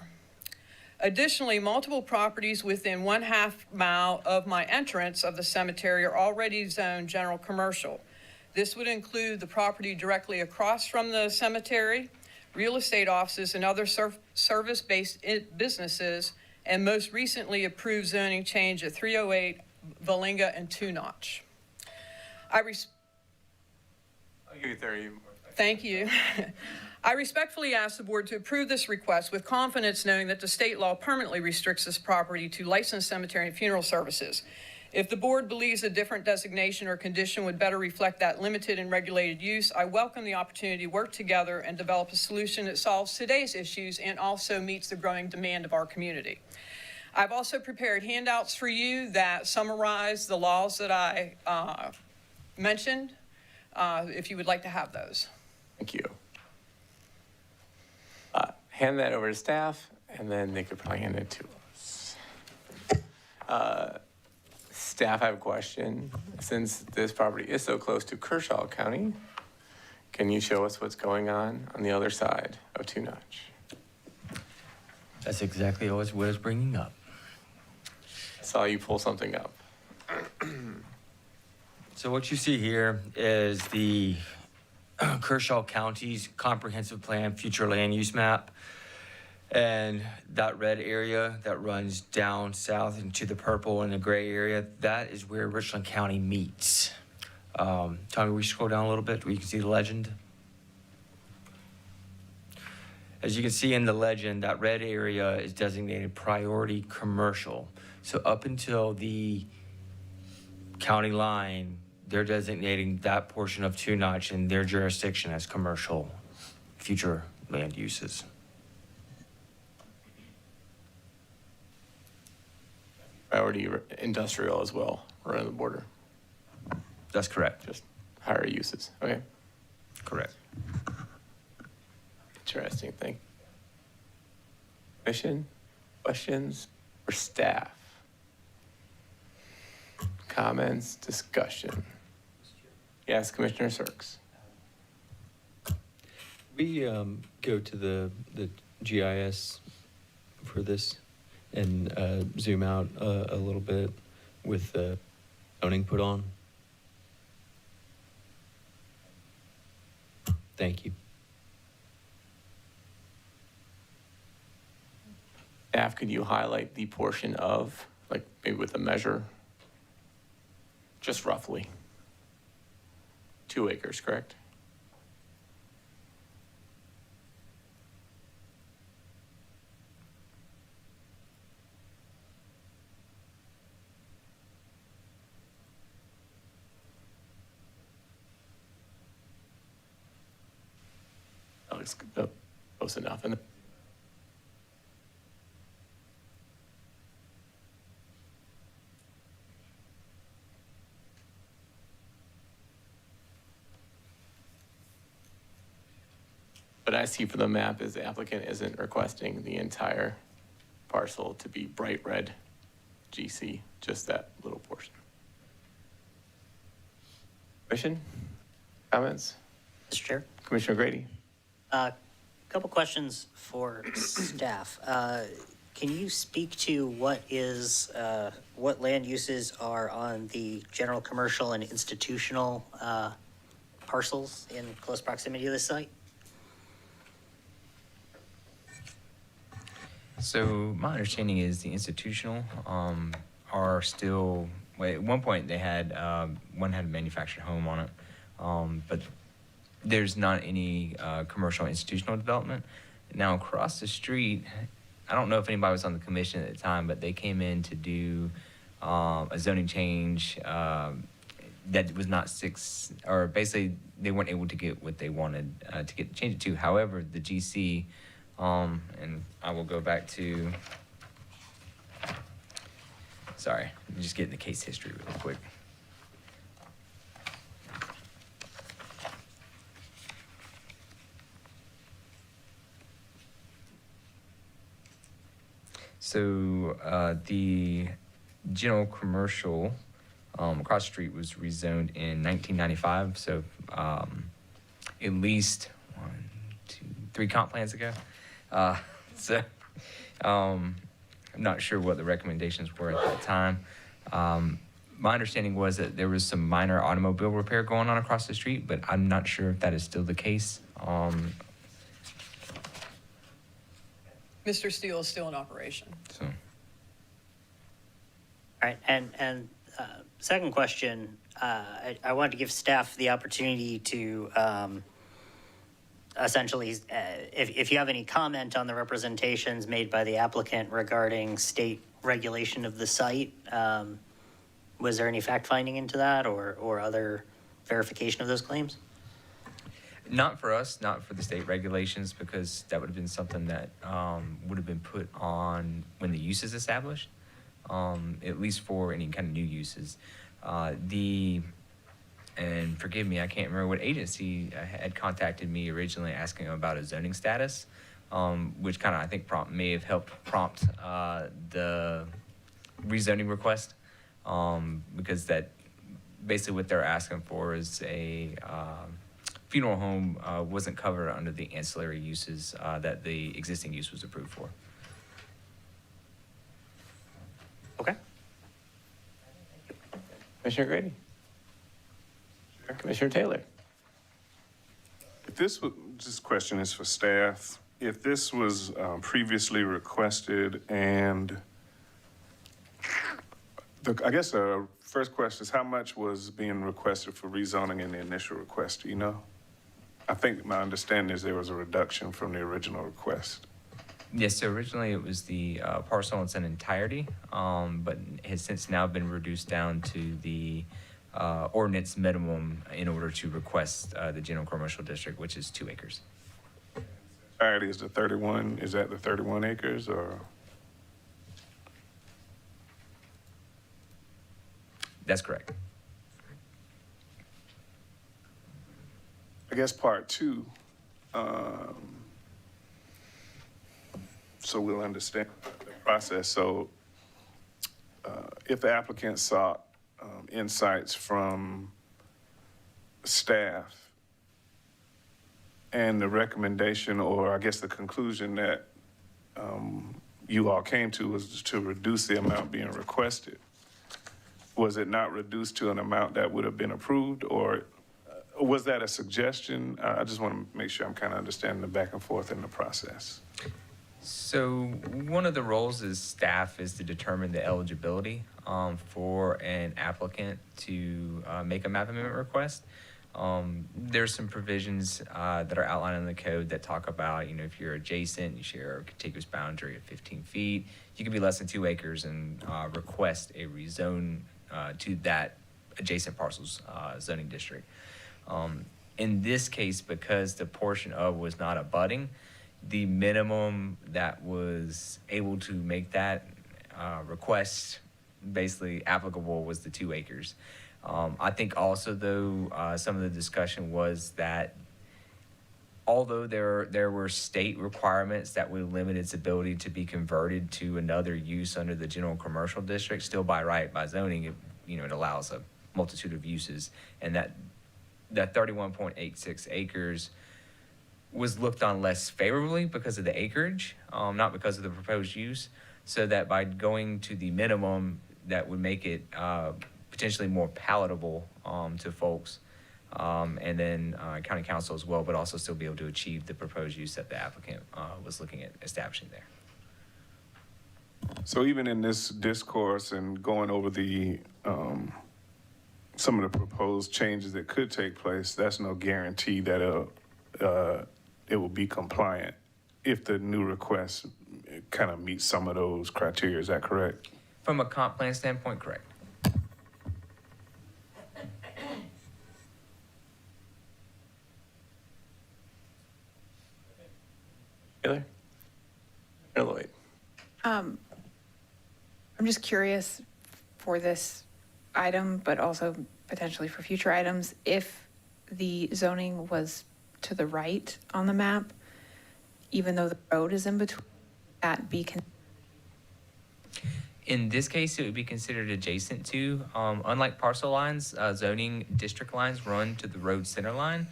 S16: Additionally, multiple properties within 1/2 mile of my entrance of the cemetery are already zoned general commercial. This would include the property directly across from the cemetery, real estate offices, and other service-based businesses, and most recently approved zoning change at 308 Valinga and Two Notch.
S1: I'll give you 30 more.
S16: Thank you. I respectfully ask the board to approve this request with confidence, knowing that the state law permanently restricts this property to licensed cemetery and funeral services. If the board believes a different designation or condition would better reflect that limited and regulated use, I welcome the opportunity to work together and develop a solution that solves today's issues and also meets the growing demand of our community. I've also prepared handouts for you that summarize the laws that I mentioned, if you would like to have those.
S1: Thank you. Hand that over to staff, and then they could probably hand it to us. Staff, I have a question. Since this property is so close to Kershaw County, can you show us what's going on the other side of Two Notch?
S2: That's exactly what I was bringing up.
S1: I saw you pull something up.
S2: So what you see here is the Kershaw County's comprehensive plan future land use map. And that red area that runs down south into the purple and the gray area, that is where Richland County meets. Tommy, we scroll down a little bit where you can see the legend. As you can see in the legend, that red area is designated priority commercial. So up until the county line, they're designating that portion of Two Notch in their jurisdiction as commercial future land uses.
S1: Priority industrial as well, right on the border.
S2: That's correct.
S1: Just higher uses. Okay.
S2: Correct.
S1: Interesting thing. Commission, questions for staff? Comments, discussion? Yes, Commissioner Sirks.
S14: We go to the GIS for this and zoom out a little bit with the zoning put on. Thank you.
S1: Staff, could you highlight the portion of, like maybe with a measure? Just roughly. 2 acres, correct? That looks close enough. And what I see for the map is the applicant isn't requesting the entire parcel to be bright red GC, just that little portion. Commission, comments?
S3: Mr. Chair,
S1: Commissioner Grady?
S3: couple questions for staff. Can you speak to what land uses are on the general commercial and institutional parcels in close proximity to this site?
S5: So my understanding is the institutional are still, at one point they had, one had a manufactured home on it, but there's not any commercial institutional development. Now across the street, I don't know if anybody was on the commission at the time, but they came in to do a zoning change that was not or basically they weren't able to get what they wanted to change it to. However, the GC, and I will go back to, sorry, let me just get the case history real quick. So the general commercial across the street was rezoned in 1995. So at least 3 comp plans ago. So I'm not sure what the recommendations were at that time. My understanding was that there was some minor automobile repair going on across the street, but I'm not sure if that is still the case.
S16: Mr. Steele is still in operation.
S5: So.
S3: All right, and second question, I wanted to give staff the opportunity to essentially, if you have any comment on the representations made by the applicant regarding state regulation of the site, was there any fact-finding into that or other verification of those claims?
S5: Not for us, not for the state regulations, because that would have been something that would have been put on when the use is established, at least for any kind of new uses. And forgive me, I can't remember what agency had contacted me originally asking about a zoning status, which kind of, I think, may have helped prompt the rezoning request, because that basically what they're asking for is a funeral home wasn't covered under the ancillary uses that the existing use was approved for.
S3: Okay.
S1: Commissioner Grady. Commissioner Taylor.
S17: If this was, this question is for staff. If this was previously requested and I guess the first question is how much was being requested for rezoning in the initial request, do you know? I think my understanding is there was a reduction from the original request.
S5: Yes, so originally it was the parcel in its entirety, but has since now been reduced down to the ordinance minimum in order to request the general commercial district, which is 2 acres.
S17: Entirety is the 31, is that the 31 acres or?
S5: That's correct.
S17: I guess part 2, so we'll understand the process. So if the applicant sought insights from staff and the recommendation, or I guess the conclusion that you all came to was to reduce the amount being requested, was it not reduced to an amount that would have been approved, or was that a suggestion? I just want to make sure I'm kind of understanding the back and forth in the process.
S5: So one of the roles as staff is to determine the eligibility for an applicant to make a map amendment request. There's some provisions that are outlined in the code that talk about, if you're adjacent, you share a contiguous boundary of 15 feet, you can be less than 2 acres and request a rezone to that adjacent parcel's zoning district. In this case, because the portion of was not abutting, the minimum that was able to make that request basically applicable was the 2 acres. I think also, though, some of the discussion was that although there were state requirements that would limit its ability to be converted to another use under the general commercial district, still by right, by zoning, it allows a multitude of uses, and that 31.86 acres was looked on less favorably because of the acreage, not because of the proposed use, so that by going to the minimum, that would make it potentially more palatable to folks, and then county council as well, but also still be able to achieve the proposed use that the applicant was looking at establishing there.
S17: So even in this discourse and going over the some of the proposed changes that could take place, that's no guarantee that it will be compliant if the new request kind of meets some of those criteria. Is that correct?
S5: From a comp plan standpoint, correct.
S1: Taylor? Or Lloyd?
S4: I'm just curious for this item, but also potentially for future items, if the zoning was to the right on the map, even though the road is in between, that be
S5: In this case, it would be considered adjacent to, unlike parcel lines, zoning district lines run to the road center line.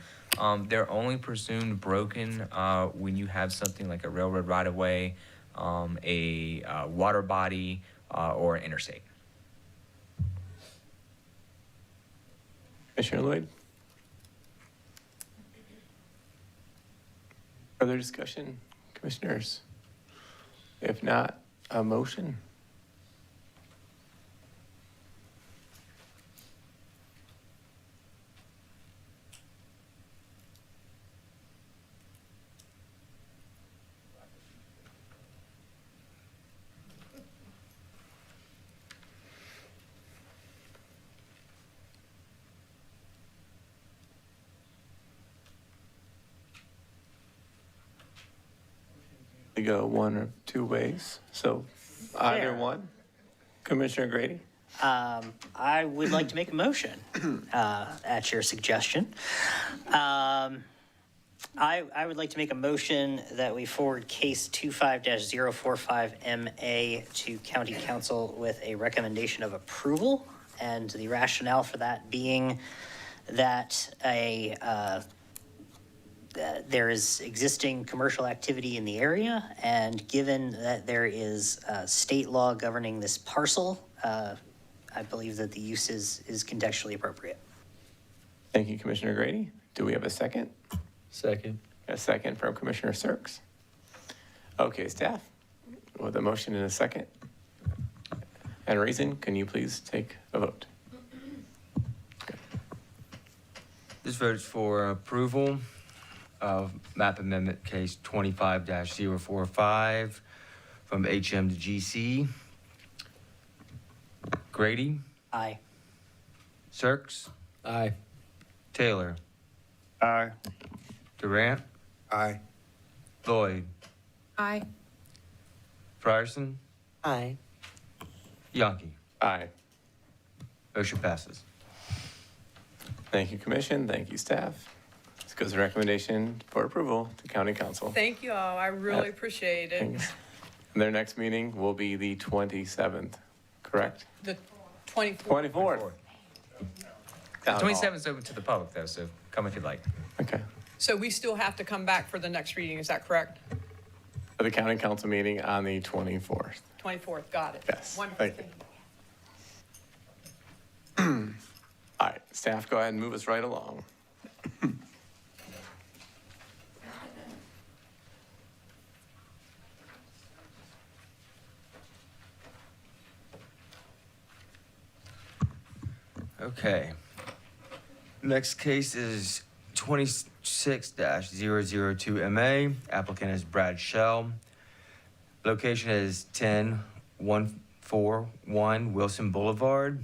S5: They're only presumed broken when you have something like a railroad right-of-way, a water body, or an interstate.
S1: Commissioner Lloyd? Further discussion, commissioners? If not, a motion? We go one or two ways, so either
S3: Fair.
S1: one. Commissioner Grady?
S3: I would like to make a motion at your suggestion. I would like to make a motion that we forward case 25-045MA to County Council with a recommendation of approval. And the rationale for that being that there is existing commercial activity in the area, and given that there is state law governing this parcel, I believe that the use is contextually appropriate.
S1: Thank you, Commissioner Grady. Do we have a second?
S14: Second.
S1: A second from Commissioner Sirks. Okay, staff, with a motion and a second and reason, can you please take a vote?
S2: This vote is for approval of map amendment case 25-045 from HM to GC. Grady?
S3: Aye.
S2: Sirks?
S14: Aye.
S2: Taylor?
S17: Aye.
S2: Durant?
S15: Aye.
S2: Lloyd?
S4: Aye.
S2: Frierson?
S6: Aye.
S2: Yonke?
S1: Aye.
S2: Motion passes.
S1: Thank you, Commission. Thank you, staff. This goes a recommendation for approval to County Council.
S16: Thank you all. I really appreciate it.
S1: Thanks. Their next meeting will be the 27th, correct?
S16: The 24th.
S1: 24th. Town Hall.
S5: 27th is open to the public, though, so come if you'd like.
S1: Okay.
S16: So we still have to come back for the next reading, is that correct?
S1: For the County Council meeting on the 24th.
S16: 24th, got it.
S1: Yes.
S16: Wonderful.
S1: Thank you. All right, staff, go ahead and move us right along.
S2: Okay. Next case is 26-002MA. Applicant is Brad Shell. Location is 10141 Wilson Boulevard.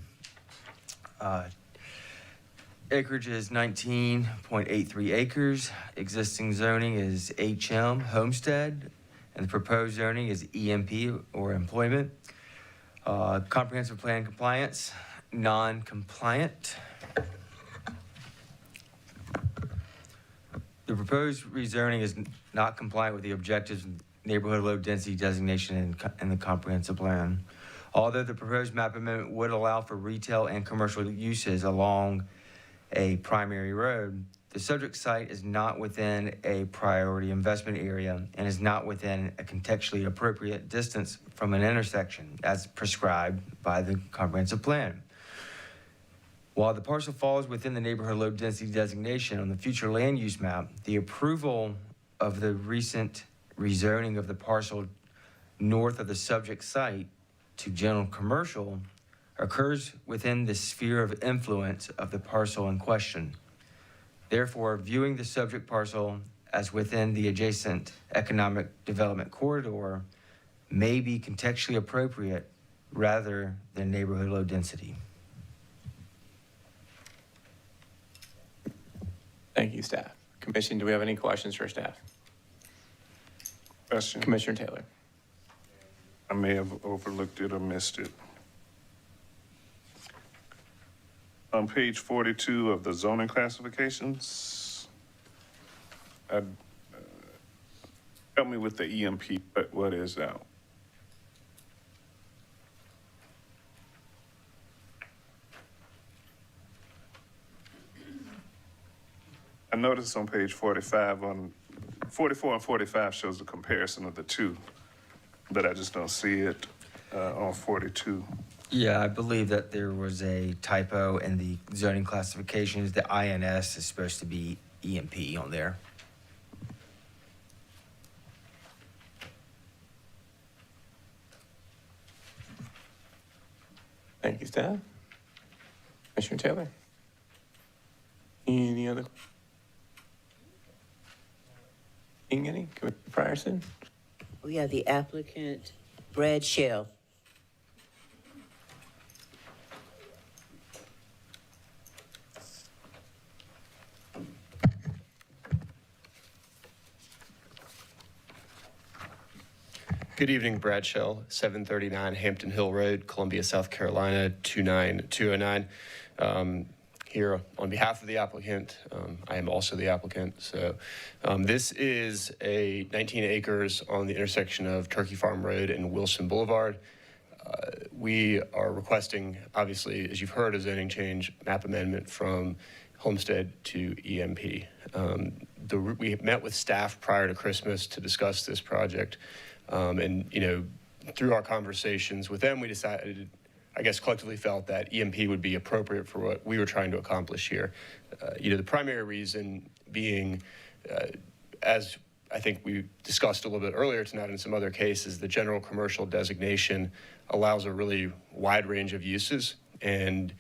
S2: Acreage is 19.83 acres. Existing zoning is HM Homestead, and the proposed zoning is EMP or employment. Comprehensive plan compliance, non-compliant. The proposed rezoning is not compliant with the objectives of neighborhood low density designation in the comprehensive plan. Although the proposed map amendment would allow for retail and commercial uses along a primary road, the subject site is not within a priority investment area and is not within a contextually appropriate distance from an intersection as prescribed by the comprehensive plan. While the parcel falls within the neighborhood low density designation on the future land use map, the approval of the recent rezoning of the parcel north of the subject site to general commercial occurs within the sphere of influence of the parcel in question. Therefore, viewing the subject parcel as within the adjacent economic development corridor may be contextually appropriate rather than neighborhood low density.
S1: Thank you, staff. Commission, do we have any questions for staff?
S17: Question.
S1: Commissioner Taylor.
S17: I may have overlooked it or missed it. On page 42 of the zoning classifications, help me with the EMP, what is that? I noticed on page 45 on 44 and 45 shows the comparison of the two, but I just don't see it on 42.
S2: Yeah, I believe that there was a typo in the zoning classifications. The INS is supposed to be EMP on there.
S1: Thank you, staff. Commissioner Taylor? Any other? Seeing any? Commissioner Frierson?
S6: We have the applicant, Brad Shell.
S18: Good evening, Brad Shell, 739 Hampton Hill Road, Columbia, South Carolina, 29209. Here on behalf of the applicant, I am also the applicant. So this is a 19 acres on the intersection of Turkey Farm Road and Wilson Boulevard. We are requesting, obviously, as you've heard, a zoning change map amendment from Homestead to EMP. We met with staff prior to Christmas to discuss this project. And, you know, through our conversations with them, we decided, I guess collectively felt that EMP would be appropriate for what we were trying to accomplish here. You know, the primary reason being, as I think we discussed a little bit earlier tonight in some other cases, the general commercial designation allows a really wide range of uses and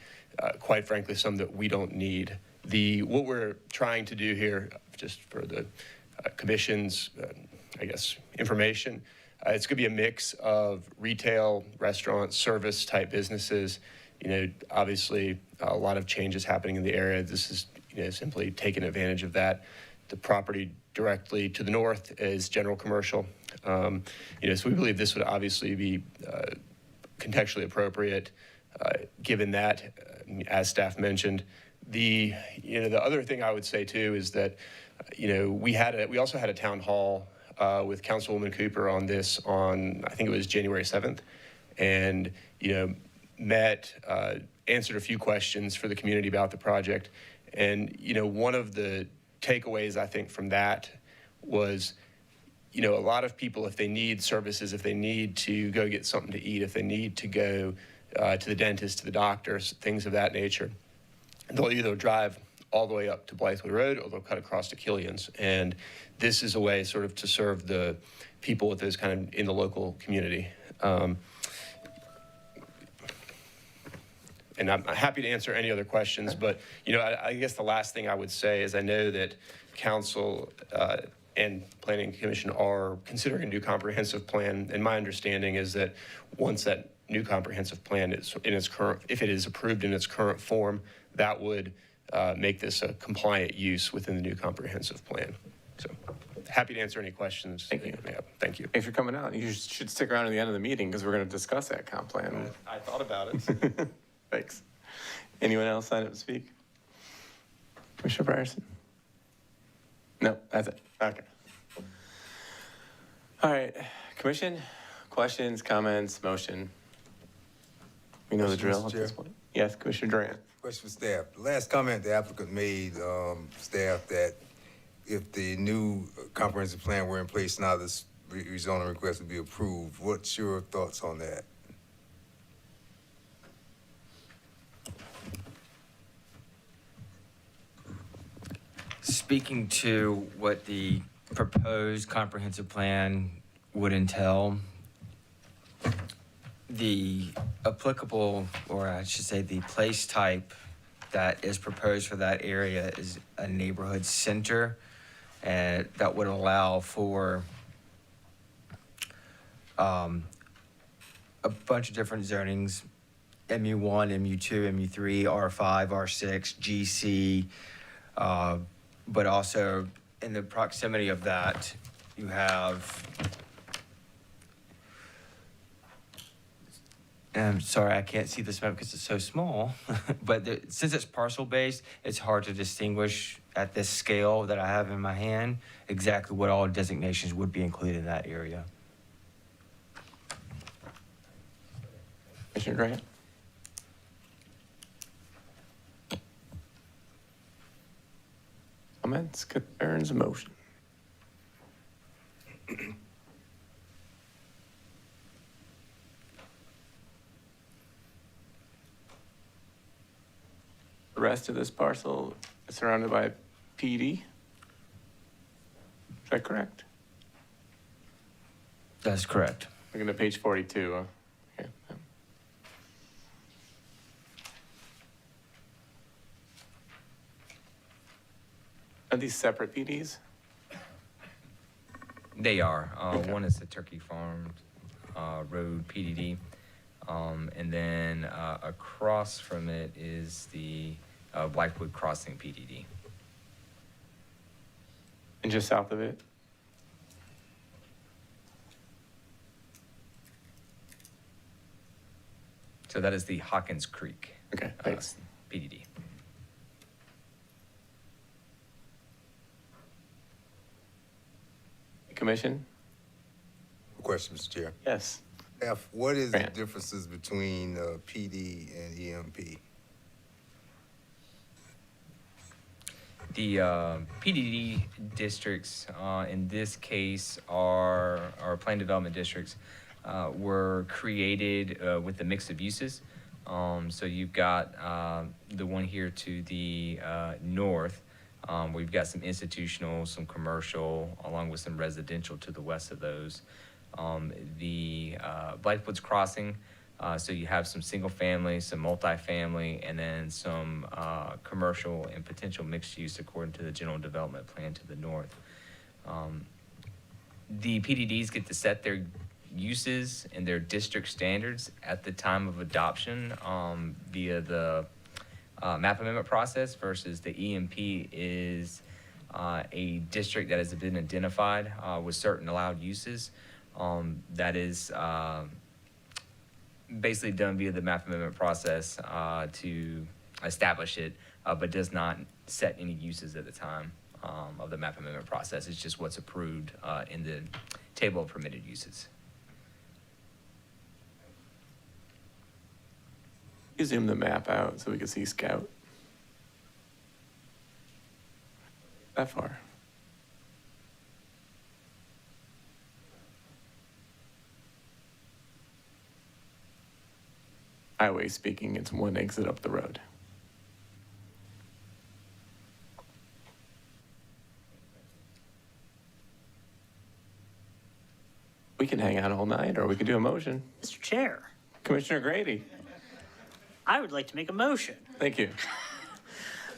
S18: quite frankly, some that we don't need. What we're trying to do here, just for the commission's, I guess, information, it's going to be a mix of retail, restaurant, service type businesses. You know, obviously a lot of changes happening in the area. This is, you know, simply taking advantage of that. The property directly to the north is general commercial. You know, so we believe this would obviously be contextually appropriate, given that, as staff mentioned. The other thing I would say too is that, you know, we also had a town hall with Councilwoman Cooper on this on, I think it was January 7th, and, you know, answered a few questions for the community about the project. And, you know, one of the takeaways I think from that was, you know, a lot of people, if they need services, if they need to go get something to eat, if they need to go to the dentist, to the doctors, things of that nature, they'll either drive all the way up to Blythewood Road or they'll cut across to Killian's. And this is a way sort of to serve the people with those kind of in the local community. And I'm happy to answer any other questions, but, you know, I guess the last thing I would say is I know that council and planning commission are considering a new comprehensive plan. And my understanding is that once that new comprehensive plan is in its current, if it is approved in its current form, that would make this a compliant use within the new comprehensive plan. So happy to answer any questions. Thank you. Thank you.
S1: If you're coming out, you should stick around to the end of the meeting because we're going to discuss that comp plan.
S18: I thought about it.
S1: Thanks. Anyone else sign up to speak? Commissioner Frierson? No, that's it. Okay. All right. Commission, questions, comments, motion? We know the
S15: Question,
S1: drill
S15: Mr.
S1: at
S15: Chair.
S1: this point. Yes, Commissioner Durant.
S15: Question for staff. The last comment the applicant made, staff, that if the new comprehensive plan were in place now, this rezoning request would be approved. What's your thoughts on that?
S2: Speaking to what the proposed comprehensive plan would entail, the applicable, or I should say the place type that is proposed for that area is a neighborhood center, and that would allow for a bunch of different zonings, MU1, MU2, MU3, R5, R6, GC, but also in the proximity of that, you have, and I'm sorry, I can't see this map because it's so small, but since it's parcel-based, it's hard to distinguish at this scale that I have in my hand exactly what all designations would be included in that area.
S1: Commissioner Durant? comments, concerns, motion? The rest of this parcel is surrounded by PD? Is that correct?
S2: That's correct.
S1: Looking at page 42. Okay. Are these separate PDs?
S5: They are. One is the Turkey Farm Road PDD. And then across from it is the Blackwood Crossing PDD.
S1: And just south of it?
S5: So that is the Hawkins Creek
S1: Okay, thanks.
S5: PDD.
S1: Commission?
S15: Question, Mr. Chair.
S1: Yes.
S15: Staff, what is the
S1: Grant.
S15: differences between PD and EMP?
S5: The PDD districts, in this case, are planned development districts, were created with the mix of uses. So you've got the one here to the north. We've got some institutional, some commercial, along with some residential to the west of those. The Blythewoods Crossing, so you have some single family, some multifamily, and then some commercial and potential mixed use according to the general development plan to the north. The PDDs get to set their uses and their district standards at the time of adoption via the map amendment process versus the EMP is a district that has been identified with certain allowed uses. That is basically done via the map amendment process to establish it, but does not set any uses at the time of the map amendment process. It's just what's approved in the table of permitted uses.
S1: You zoom the map out so we can see Scout. That far. Highway speaking, it's one exit up the road. We can hang out all night, or we could do a motion.
S3: Mr. Chair,
S1: Commissioner Grady,
S3: I would like to make a motion.
S1: thank you.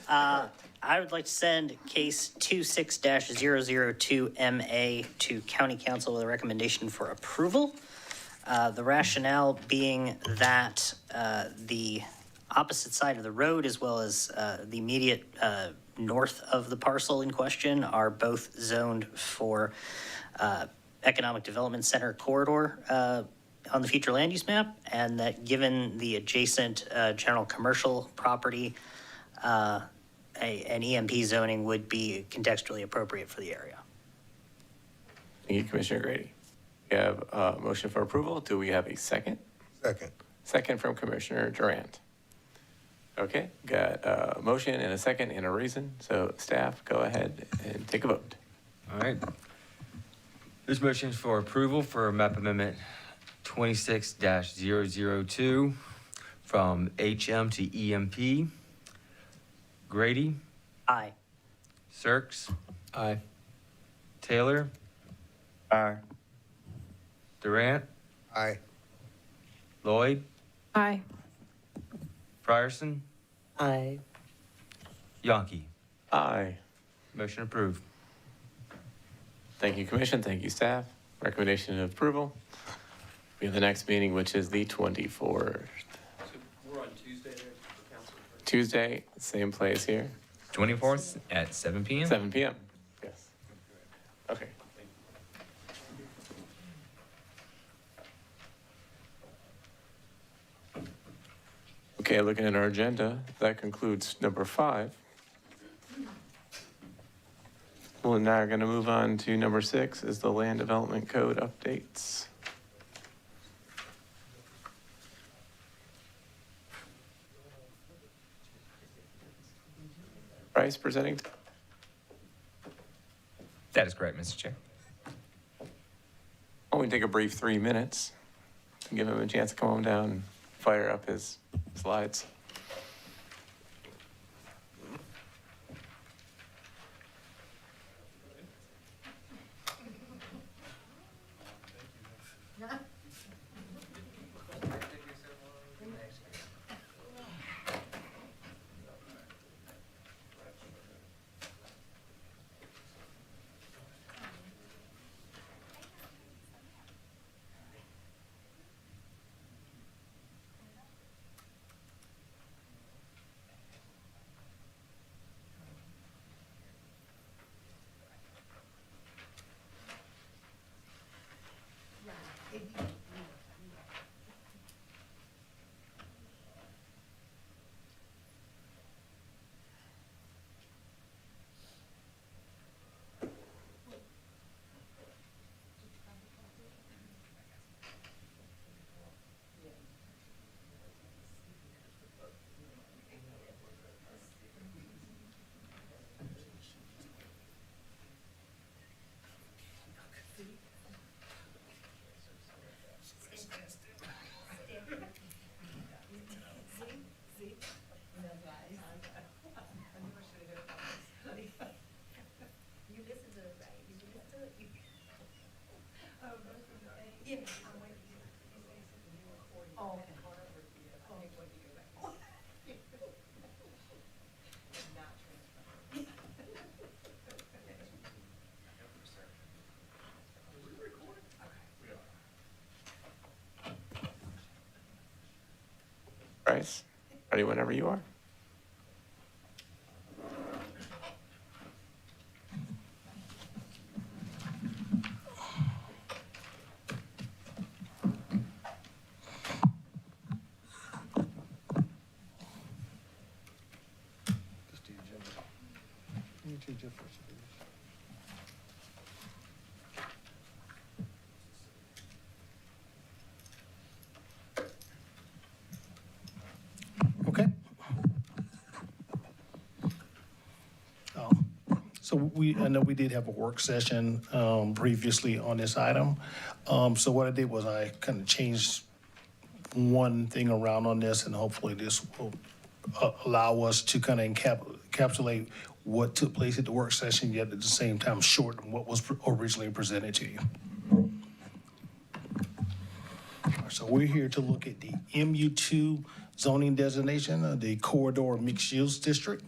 S3: I would like to send case 26-002MA to County Council with a recommendation for approval. The rationale being that the opposite side of the road, as well as the immediate north of the parcel in question, are both zoned for economic development center corridor on the future land use map, and that given the adjacent general commercial property, an EMP zoning would be contextually appropriate for the area.
S1: Thank you, Commissioner Grady. We have a motion for approval. Do we have a second?
S15: Second.
S1: Second from Commissioner Durant. Okay, got a motion and a second and a reason. So staff, go ahead and take a vote.
S2: All right. This motion is for approval for map amendment 26-002 from HM to EMP. Grady,
S3: Aye.
S2: Sirks,
S14: Aye.
S2: Taylor,
S1: Aye.
S2: Durant,
S15: Aye.
S2: Lloyd,
S4: Aye.
S2: Frierson,
S6: Aye.
S2: Yonke.
S1: Aye.
S2: Motion approved.
S1: Thank you, Commission. Thank you, staff. Recommendation of approval. We have the next meeting, which is the 24th.
S14: We're on Tuesday there for council.
S1: Tuesday, same place here,
S5: 24th at 7 p.m.
S1: 7 p.m. Yes. Okay. Okay, looking at our agenda, that concludes number 5. Well, now we're going to move on to number 6, is the Land Development Code updates. Bryce presenting.
S5: That is correct, Mr. Chair.
S1: Why don't we take a brief 3 minutes to give him a chance to come on down and fire up his slides. Bryce, ready whenever you are.
S8: Okay. So I know we did have a work session previously on this item. So what I did was I kind of changed one thing around on this, and hopefully this will allow us to kind of encapsulate what took place at the work session, yet at the same time shorten what was originally presented to you. So we're here to look at the MU2 zoning designation of the Corridor Mixed Use District.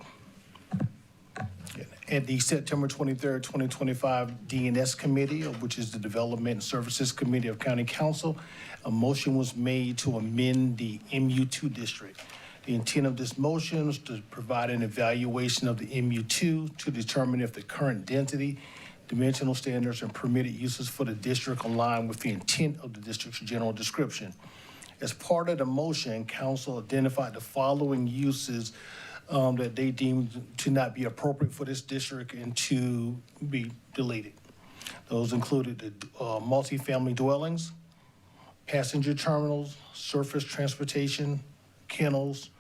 S8: At the September 23rd, 2025 DNS Committee, which is the Development and Services Committee of County Council, a motion was made to amend the MU2 district. The intent of this motion is to provide an evaluation of the MU2 to determine if the current density, dimensional standards, and permitted uses for the district align with the intent of the district's general description. As part of the motion, council identified the following uses that they deemed to not be appropriate for this district and to be deleted. Those included the multifamily dwellings, passenger terminals, surface transportation, kennels,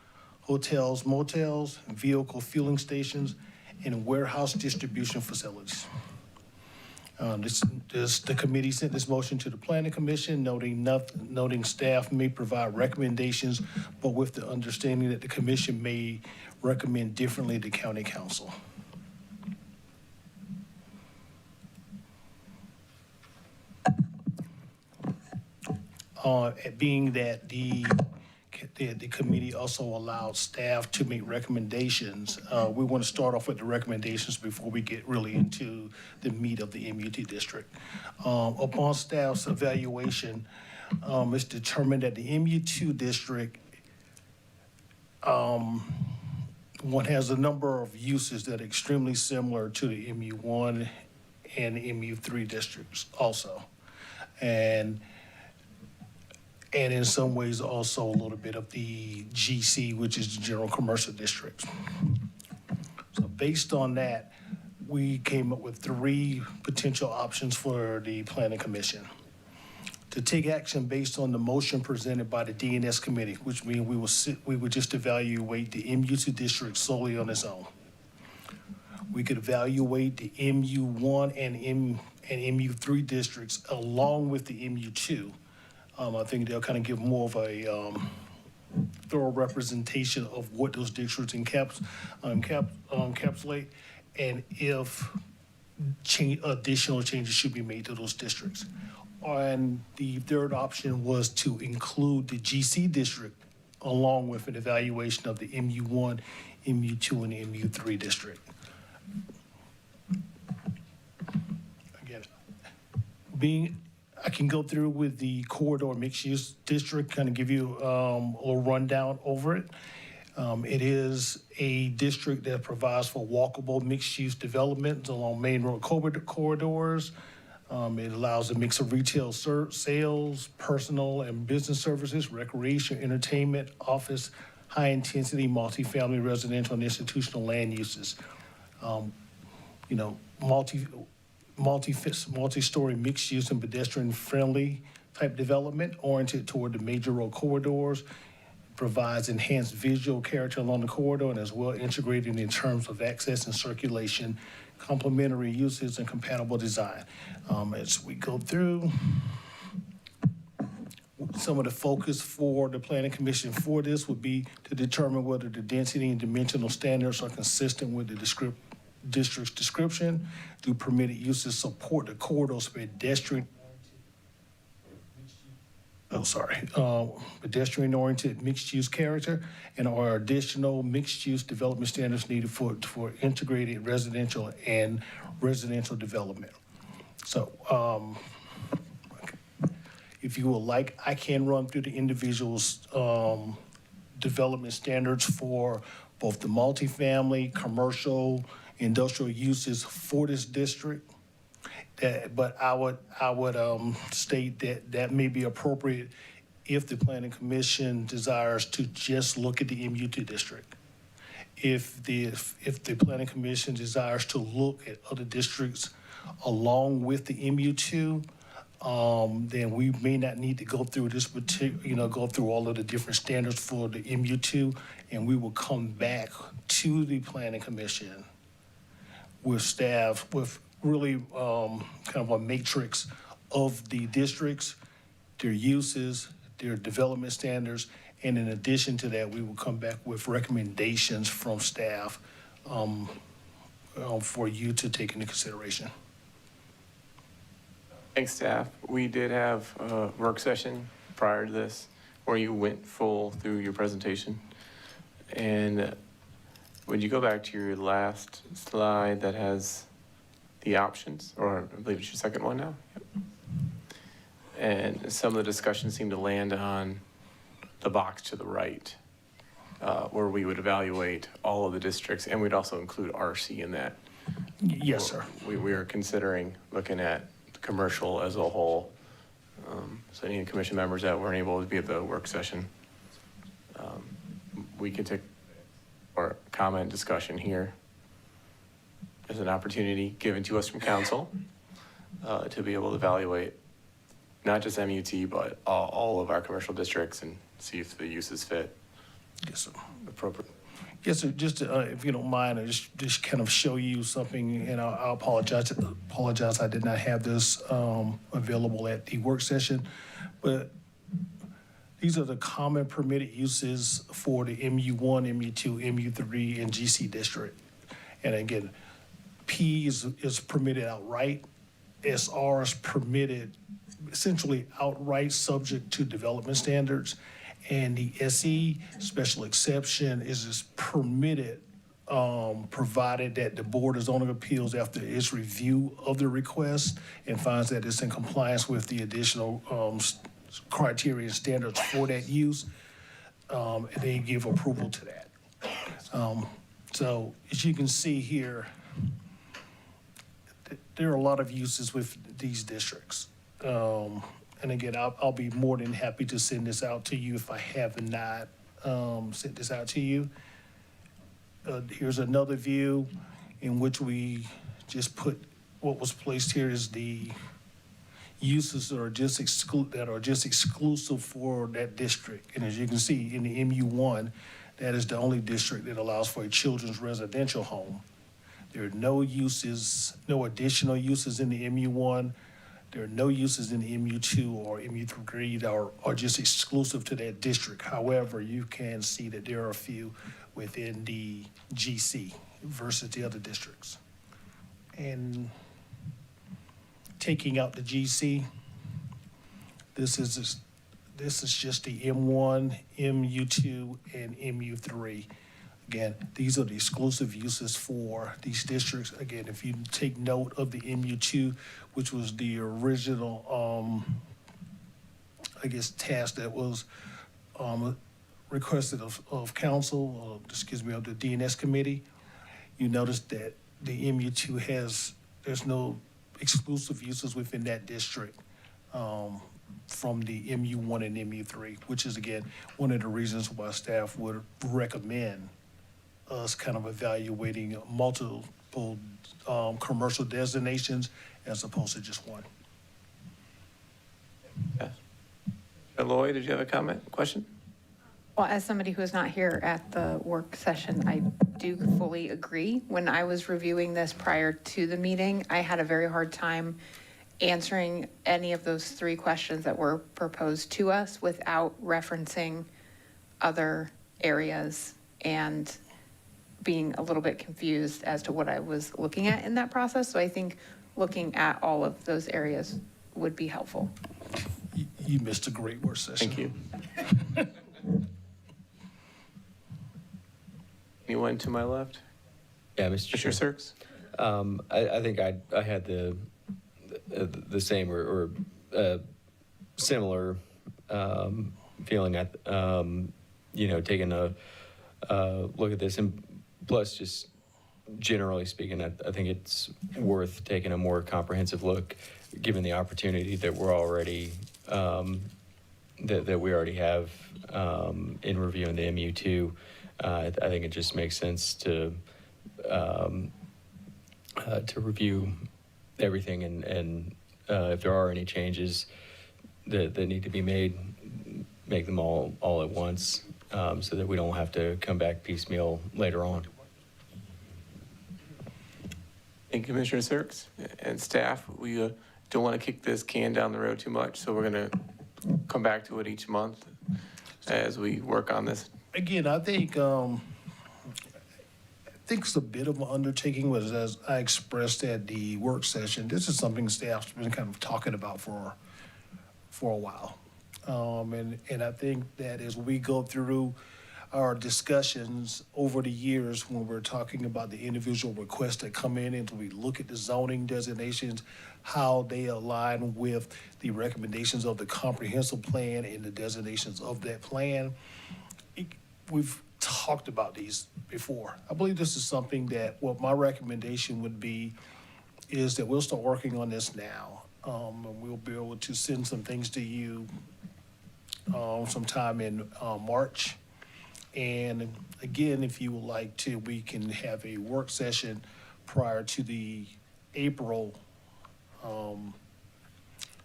S8: hotels, motels, vehicle fueling stations, and warehouse distribution facilities. The committee sent this motion to the Planning Commission, noting staff may provide recommendations, but with the understanding that the commission may recommend differently to County Council. Being that the committee also allowed staff to make recommendations, we want to start off with the recommendations before we get really into the meat of the MUT district. Upon staff's evaluation, it's determined that the MU2 district, one has a number of uses that are extremely similar to the MU1 and MU3 districts also. And in some ways also a little bit of the GC, which is the General Commercial District. So based on that, we came up with 3 potential options for the Planning Commission. To take action based on the motion presented by the DNS Committee, which means we would just evaluate the MU2 district solely on its own. we could evaluate the MU1 and MU3 districts along with the MU2. I think they'll kind of give more of a thorough representation of what those districts encapsulate, and if additional changes should be made to those districts. And the third option was to include the GC district along with an evaluation of the MU1, MU2, and MU3 district. Again, I can go through with the corridor mixed-use district, kind of give you a little rundown over it. It is a district that provides for walkable mixed-use development along main road corridors. It allows a mix of retail sales, personal and business services, recreation, entertainment, office, high-intensity, multifamily, residential, and institutional land uses. Multi-story mixed-use and pedestrian-friendly type development oriented toward the major road corridors, provides enhanced visual character along the corridor, and as well integrated in terms of access and circulation, complementary uses, and compatible design. As we go through, some of the focus for the Planning Commission for this would be to determine whether the density and dimensional standards are consistent with the district's description. Do permitted uses support the corridor's pedestrian-oriented mixed-use character, and are additional mixed-use development standards needed for integrated residential and residential development. So, if you would like, I can run through the individual's development standards for both the multifamily, commercial, industrial uses for this district. But I would state that may be appropriate if the Planning Commission desires to just look at the MU2 district. If the Planning Commission desires to look at other districts along with the MU2, then we may not need to go through this particular, go through all of the different standards for the MU2, and we will come back to the Planning Commission with staff, with really kind of a matrix of the districts, their uses, their development standards, and in addition to that, we will come back with recommendations from staff for you to take into consideration.
S1: Thanks, staff. We did have a work session prior to this where you went full through your presentation. And would you go back to your last slide that has the options, or I believe it's your second one now? Yep. And some of the discussion seemed to land on the box to the right, where we would evaluate all of the districts, and we'd also include RC in that.
S8: Yes, sir.
S1: We are considering looking at commercial as a whole. So any commission members that weren't able to be at the work session, we can take our comment discussion here as an opportunity given to us from council to be able to evaluate not just MUT, but all of our commercial districts and see if the uses fit.
S8: Yes, sir.
S1: Appropriate.
S8: Yes, sir. Just if you don't mind, I just kind of show you something, and I apologize. I did not have this available at the work session, but these are the common permitted uses for the MU1, MU2, MU3, and GC district. And again, P is permitted outright. SR is permitted essentially outright, subject to development standards. And the SE, special exception, is permitted, provided that the Board of Zoning Appeals, after its review of the request and finds that it's in compliance with the additional criteria and standards for that use, they give approval to that. So as you can see here, there are a lot of uses with these districts. And again, I'll be more than happy to send this out to you if I have not sent this out to you. Here's another view in which we just put what was placed here is the uses that are just exclusive for that district. And as you can see in the MU1, that is the only district that allows for a children's residential home. There are no uses, no additional uses in the MU1. There are no uses in the MU2 or MU3 that are just exclusive to that district. However, you can see that there are a few within the GC versus the other districts. And taking out the GC, this is just the M1, MU2, and MU3. Again, these are the exclusive uses for these districts. Again, if you take note of the MU2, which was the original, task that was requested of council, of the DNS committee, you notice that the MU2 there's no exclusive uses within that district from the MU1 and MU3, which is, again, one of the reasons why staff would recommend us kind of evaluating multiple commercial designations as opposed to just one.
S1: Lloyd, did you have a comment, question?
S4: Well, as somebody who is not here at the work session, I do fully agree. When I was reviewing this prior to the meeting, I had a very hard time answering any of those three questions that were proposed to us without referencing other areas and being a little bit confused as to what I was looking at in that process. So I think looking at all of those areas would be helpful.
S8: You missed a great work session.
S1: Thank you. Anyone to my left?
S14: Yeah, Mr. Chair.
S1: Mr. Sirks?
S14: I think I had the same or similar feeling at, taking a look at this. And plus, just generally speaking, I think it's worth taking a more comprehensive look, given the opportunity that we're already, that we already have in reviewing the MU2. I think it just makes sense to review everything, and if there are any changes that need to be made, make them all at once, so that we don't have to come back piecemeal later on.
S1: Thank you, Commissioner Sirks and staff. We don't want to kick this can down the road too much, so we're going to come back to it each month as we work on this.
S8: Again, I think it's a bit of an undertaking, but as I expressed at the work session, this is something staff's been kind of talking about for a while. And I think that as we go through our discussions over the years, when we're talking about the individual requests that come in, and we look at the zoning designations, how they align with the recommendations of the comprehensive plan and the designations of that plan. We've talked about these before. I believe this is something that what my recommendation would be is that we'll start working on this now. And we'll be able to send some things to you sometime in March. And again, if you would like to, we can have a work session prior to the April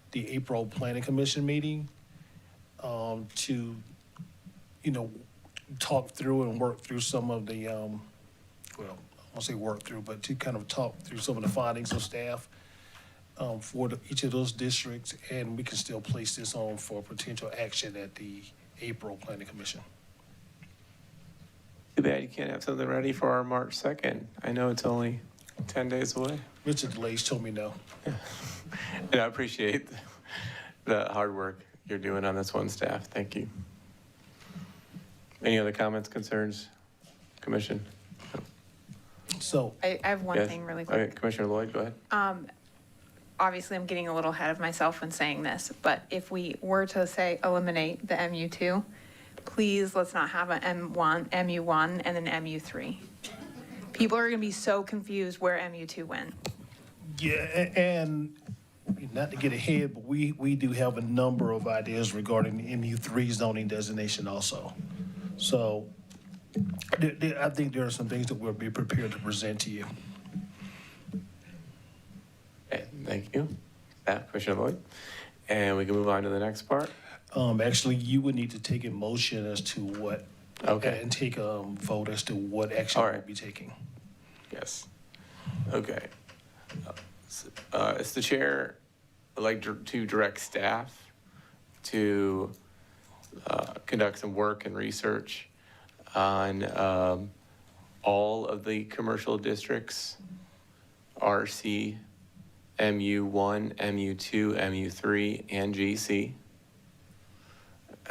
S8: Planning Commission meeting to, talk through and work through some of the, I won't say work through, but to kind of talk through some of the findings of staff for each of those districts, and we can still place this on for potential action at the April Planning Commission.
S1: Too bad you can't have something ready for our March 2nd. I know it's only 10 days away.
S8: Richard DeLace told me no.
S1: And I appreciate the hard work you're doing on this one, staff. Thank you. Any other comments, concerns, Commission?
S8: So
S4: I have one
S1: Yes.
S4: thing really quick.
S1: Okay, Commissioner Lloyd, go ahead.
S4: Obviously, I'm getting a little ahead of myself when saying this, but if we were to say eliminate the MU2, please let's not have an MU1 and an MU3. People are going to be so confused where MU2 went.
S8: Yeah, and not to get ahead, but we do have a number of ideas regarding the MU3 zoning designation also. So I think there are some things that we'll be prepared to present to you.
S1: Okay, thank you, Commissioner Lloyd. And we can move on to the next part.
S8: Actually, you would need to take a motion as to what,
S1: Okay.
S8: and take a vote as to what action
S1: All
S8: we'll
S1: right.
S8: be taking.
S1: Yes. Okay. Is the chair like to direct staff to conduct some work and research on all of the commercial districts, RC, MU1, MU2, MU3, and GC,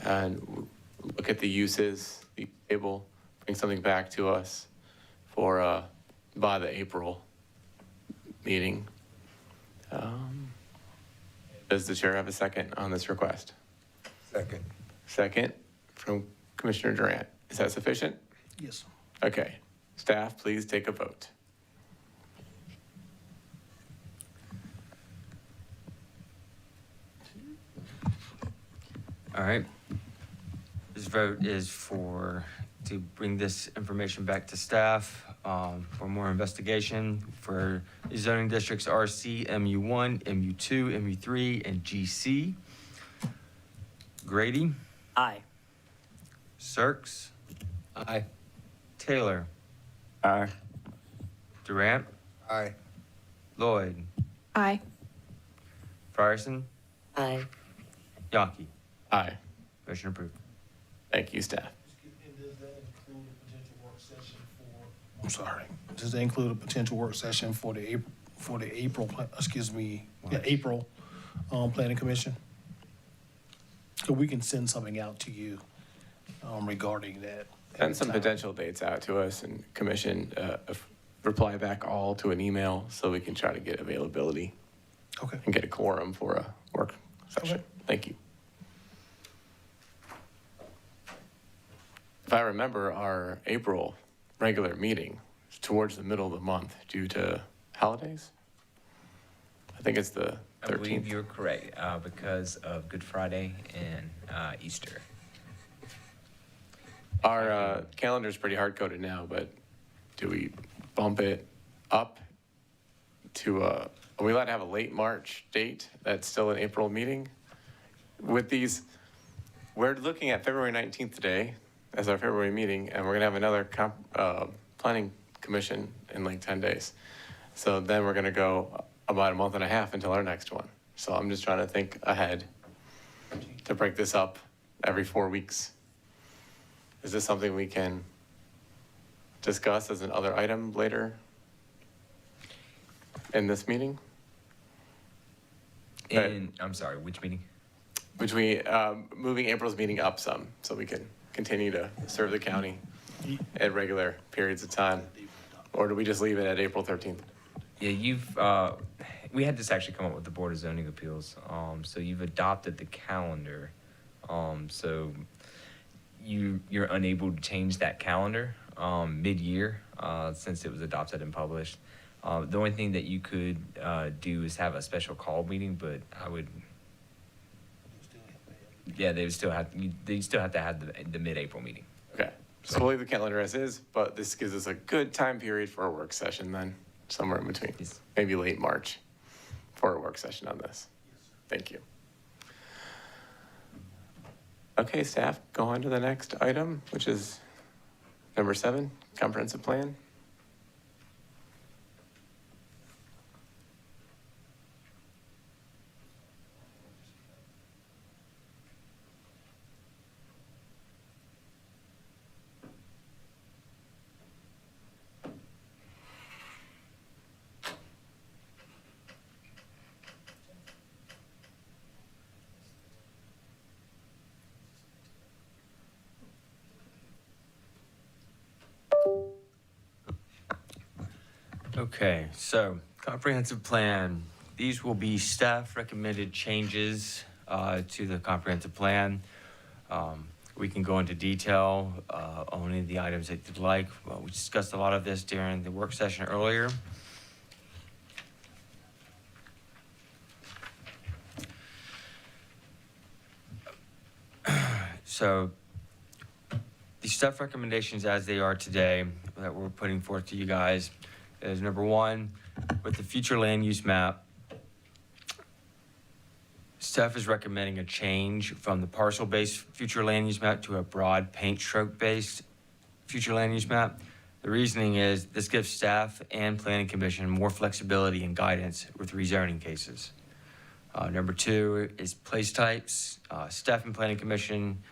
S1: and look at the uses, be able to bring something back to us for by the April meeting. Does the chair have a second on this request?
S15: Second.
S1: Second from Commissioner Durant. Is that sufficient?
S8: Yes.
S1: Okay. Staff, please take a vote.
S2: All right. This vote is to bring this information back to staff for more investigation for zoning districts RC, MU1, MU2, MU3, and GC. Grady,
S3: Aye.
S2: Sirks,
S14: Aye.
S2: Taylor,
S17: Aye.
S2: Durant,
S15: Aye.
S2: Lloyd,
S4: Aye.
S2: Frierson,
S12: Aye.
S2: Yonke.
S1: Aye.
S2: Motion approved.
S1: Thank you, staff.
S8: I'm sorry. Does that include a potential work session for the April, April Planning Commission? So we can send something out to you regarding that.
S1: Send some potential dates out to us and commission, reply back all to an email so we can try to get availability.
S8: Okay.
S1: And get a quorum for a work session.
S8: Okay.
S1: Thank you. If I remember, our April regular meeting is towards the middle of the month due to holidays. I think it's the
S5: I believe
S1: 13th.
S5: you're correct, because of Good Friday and Easter.
S1: Our calendar's pretty hard-coded now, but do we bump it up to, are we allowed to have a late March date that's still an April meeting? With these, we're looking at February 19th today as our February meeting, and we're gonna have another planning commission in like 10 days. So then we're gonna go about a month and a half until our next one. So I'm just trying to think ahead to break this up every 4 weeks. Is this something we can discuss as another item later in this meeting?
S5: I'm sorry, which meeting?
S1: Between, moving April's meeting up some, so we can continue to serve the county at regular periods of time? Or do we just leave it at April 13th?
S5: Yeah, we had this actually come up with the Board of Zoning Appeals. So you've adopted the calendar. So you're unable to change that calendar mid-year since it was adopted and published. The only thing that you could do is have a special call meeting, but I would. Yeah, they still have to have the mid-April meeting.
S1: Okay, so we'll leave the calendar as is, but this gives us a good time period for a work session then, somewhere in between, maybe late March for a work session on this. Thank you. Okay, staff, go on to the next item, which is number 7, comprehensive plan.
S2: Okay, so comprehensive plan. These will be staff recommended changes to the comprehensive plan. We can go into detail on any of the items that you'd like. Well, we discussed a lot of this during the work session earlier. So the staff recommendations as they are today that we're putting forth to you guys is number 1, with the future land use map, staff is recommending a change from the parcel-based future land use map to a broad paint stroke-based future land use map. The reasoning is this gives staff and planning commission more flexibility and guidance with rezoning cases. Number two is place types. Staff and planning commission,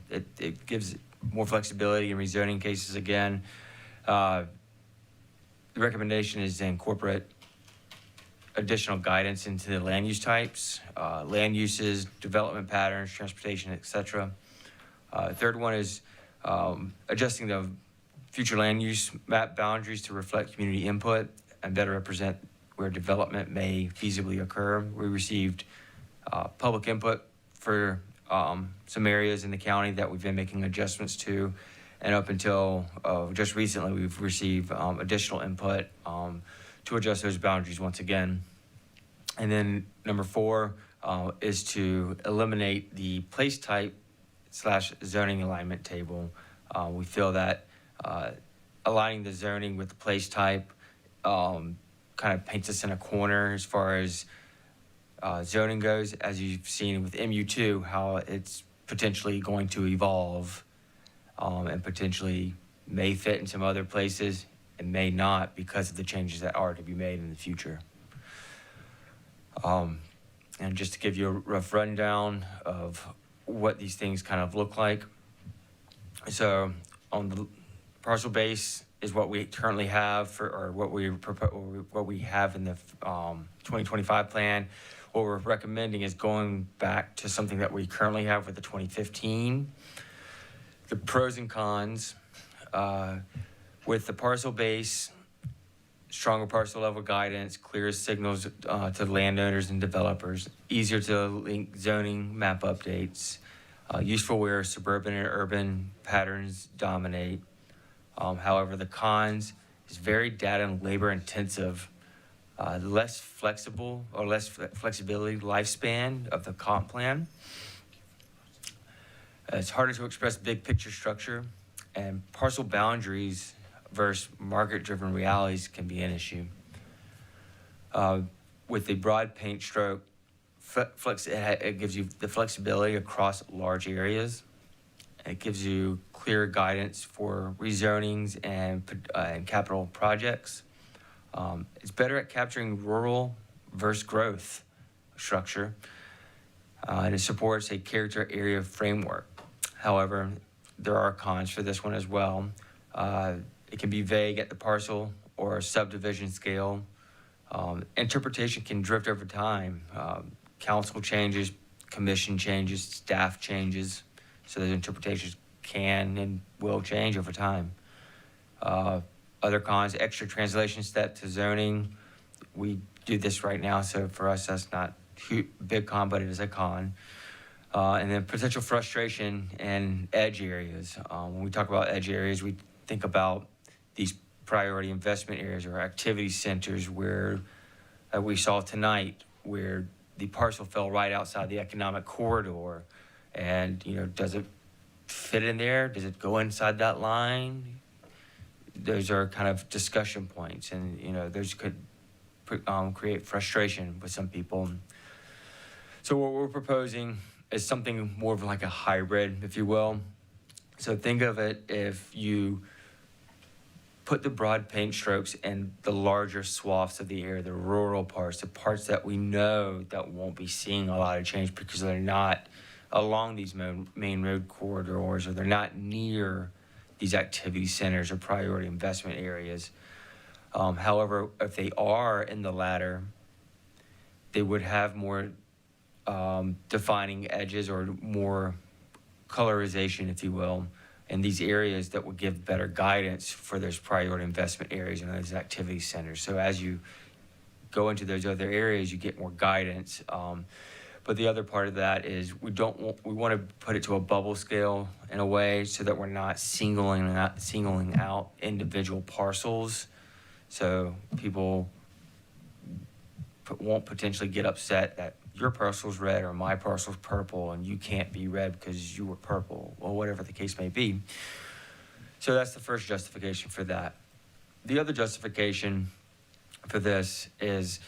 S2: it gives more flexibility in rezoning cases again. The recommendation is to incorporate additional guidance into the land use types, land uses, development patterns, transportation, et cetera. Third one is adjusting the future land use map boundaries to reflect community input and better represent where development may feasibly occur. We received public input for some areas in the county that we've been making adjustments to. And up until just recently, we've received additional input to adjust those boundaries once again. And then number four is to eliminate the place type / zoning alignment table. We feel that aligning the zoning with the place type kind of paints us in a corner as far as zoning goes, as you've seen with MU2, how it's potentially going to evolve and potentially may fit in some other places and may not because of the changes that are to be made in the future. And just to give you a rough rundown of what these things kind of look like. So on the parcel base is what we currently have or what we have in the 2025 plan. What we're recommending is going back to something that we currently have with the 2015. The pros and cons with the parcel base, stronger parcel level guidance, clearer signals to landowners and developers, easier to link zoning map updates, useful where suburban and urban patterns dominate. However, the cons is very data and labor intensive, less flexible or less flexibility lifespan of the comp plan. It's harder to express big picture structure, and parcel boundaries versus market-driven realities can be an issue. With the broad paint stroke, it gives you the flexibility across large areas. It gives you clear guidance for rezonings and capital projects. It's better at capturing rural versus growth structure, and it supports a character area framework. However, there are cons for this one as well. It can be vague at the parcel or subdivision scale. Interpretation can drift over time. Council changes, commission changes, staff changes, so those interpretations can and will change over time. Other cons, extra translation step to zoning. We do this right now, so for us, that's not a big con, but it is a con. And then potential frustration and edge areas. When we talk about edge areas, we think about these priority investment areas or activity centers where we saw tonight, where the parcel fell right outside the economic corridor. And, does it fit in there? Does it go inside that line? Those are kind of discussion points, and, those could create frustration with some people. So what we're proposing is something more of like a hybrid, if you will. So think of it if you put the broad paint strokes in the larger swaths of the area, the rural parts, the parts that we know that won't be seeing a lot of change because they're not along these main road corridors, or they're not near these activity centers or priority investment areas. However, if they are in the latter, they would have more defining edges or more colorization, if you will, in these areas that would give better guidance for those priority investment areas and those activity centers. So as you go into those other areas, you get more guidance. But the other part of that is we want to put it to a bubble scale in a way so that we're not singling out individual parcels. So people won't potentially get upset that your parcel's red or my parcel's purple and you can't be red because you were purple, or whatever the case may be. So that's the first justification for that. The other justification for this is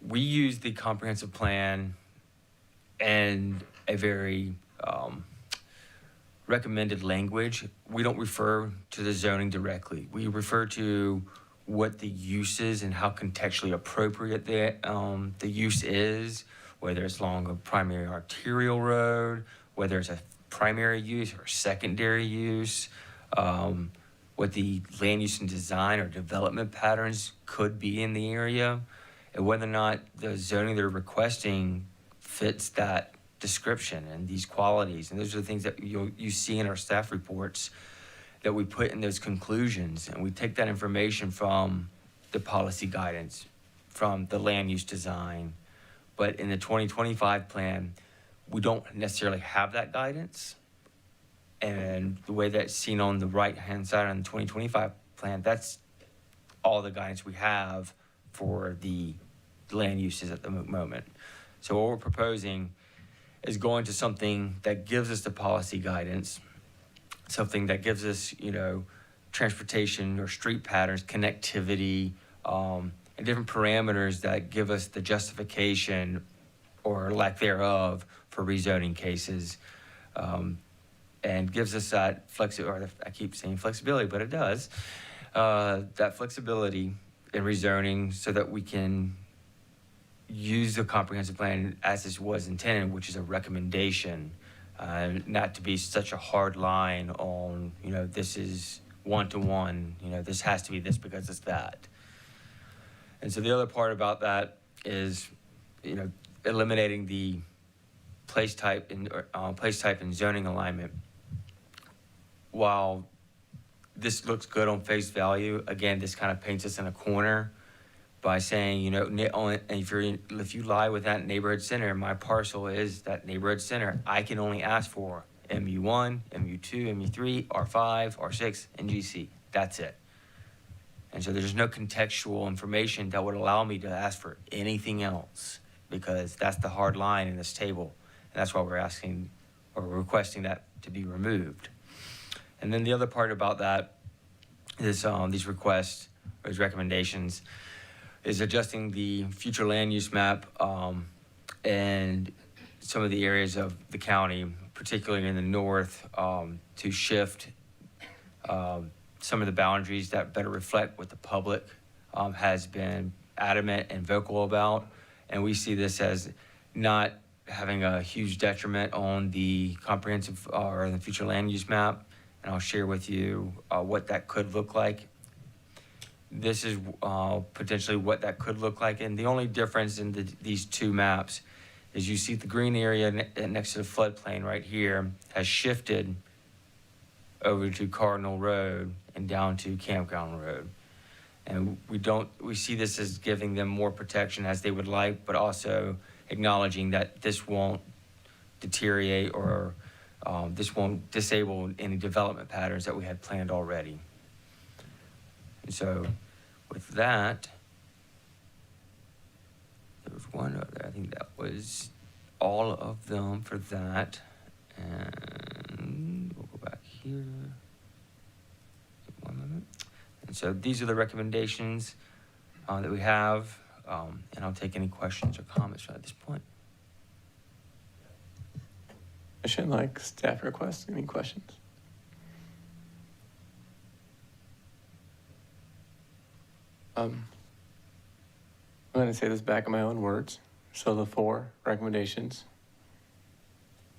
S2: we use the comprehensive plan and a very recommended language, we don't refer to the zoning directly. We refer to what the use is and how contextually appropriate the use is, whether it's along a primary arterial road, whether it's a primary use or secondary use, what the land use and design or development patterns could be in the area, and whether or not the zoning they're requesting fits that description and these qualities. And those are the things that you see in our staff reports that we put in those conclusions. And we take that information from the policy guidance, from the land use design. But in the 2025 plan, we don't necessarily have that guidance. And the way that's seen on the right-hand side on the 2025 plan, that's all the guidance we have for the land uses at the moment. So what we're proposing is going to something that gives us the policy guidance, something that gives us, transportation or street patterns, connectivity, and different parameters that give us the justification or lack thereof for rezoning cases, and gives us that I keep saying flexibility, but it does, that flexibility in rezoning so that we can use the comprehensive plan as it was intended, which is a recommendation, not to be such a hard line on, this is one-to-one, this has to be this because it's that. And so the other part about that is, eliminating the place type and zoning alignment. While this looks good on face value, again, this kind of paints us in a corner by saying, if you lie with that neighborhood center, my parcel is that neighborhood center, I can only ask for MU1, MU2, MU3, R5, R6, and GC. That's it. And so there's no contextual information that would allow me to ask for anything else, because that's the hard line in this table. And that's why we're asking or requesting that to be removed. And then the other part about that is these requests, or these recommendations, is adjusting the future land use map and some of the areas of the county, particularly in the north, to shift some of the boundaries that better reflect what the public has been adamant and vocal about. And we see this as not having a huge detriment on the comprehensive or the future land use map. And I'll share with you what that could look like. This is potentially what that could look like. And the only difference in these two maps is you see the green area next to the floodplain right here has shifted over to Cardinal Road and down to Campground Road. And we see this as giving them more protection as they would like, but also acknowledging that this won't deteriorate or this won't disable any development patterns that we had planned already. And so with that, there was one other, I think that was all of them for that. And we'll go back here. One moment. And so these are the recommendations that we have, and I'll take any questions or comments at this point.
S1: Commission, like staff requests, any questions? I'm going to say this back in my own words. So the 4 recommendations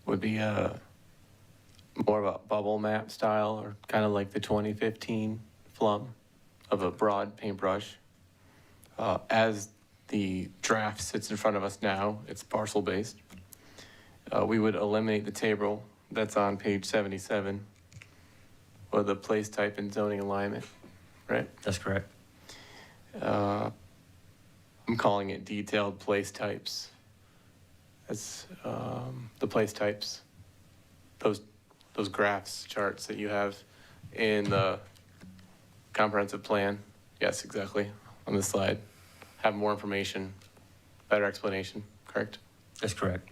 S1: would be more of a bubble map style, or kind of like the 2015 FLUM of a broad paintbrush. As the draft sits in front of us now, it's parcel based. We would eliminate the table that's on page 77 with the place type and zoning alignment, right?
S2: That's correct.
S1: I'm calling it detailed place types. That's the place types, those graphs, charts that you have in the comprehensive plan. Yes, exactly, on this slide. Have more information, better explanation, correct?
S2: That's correct.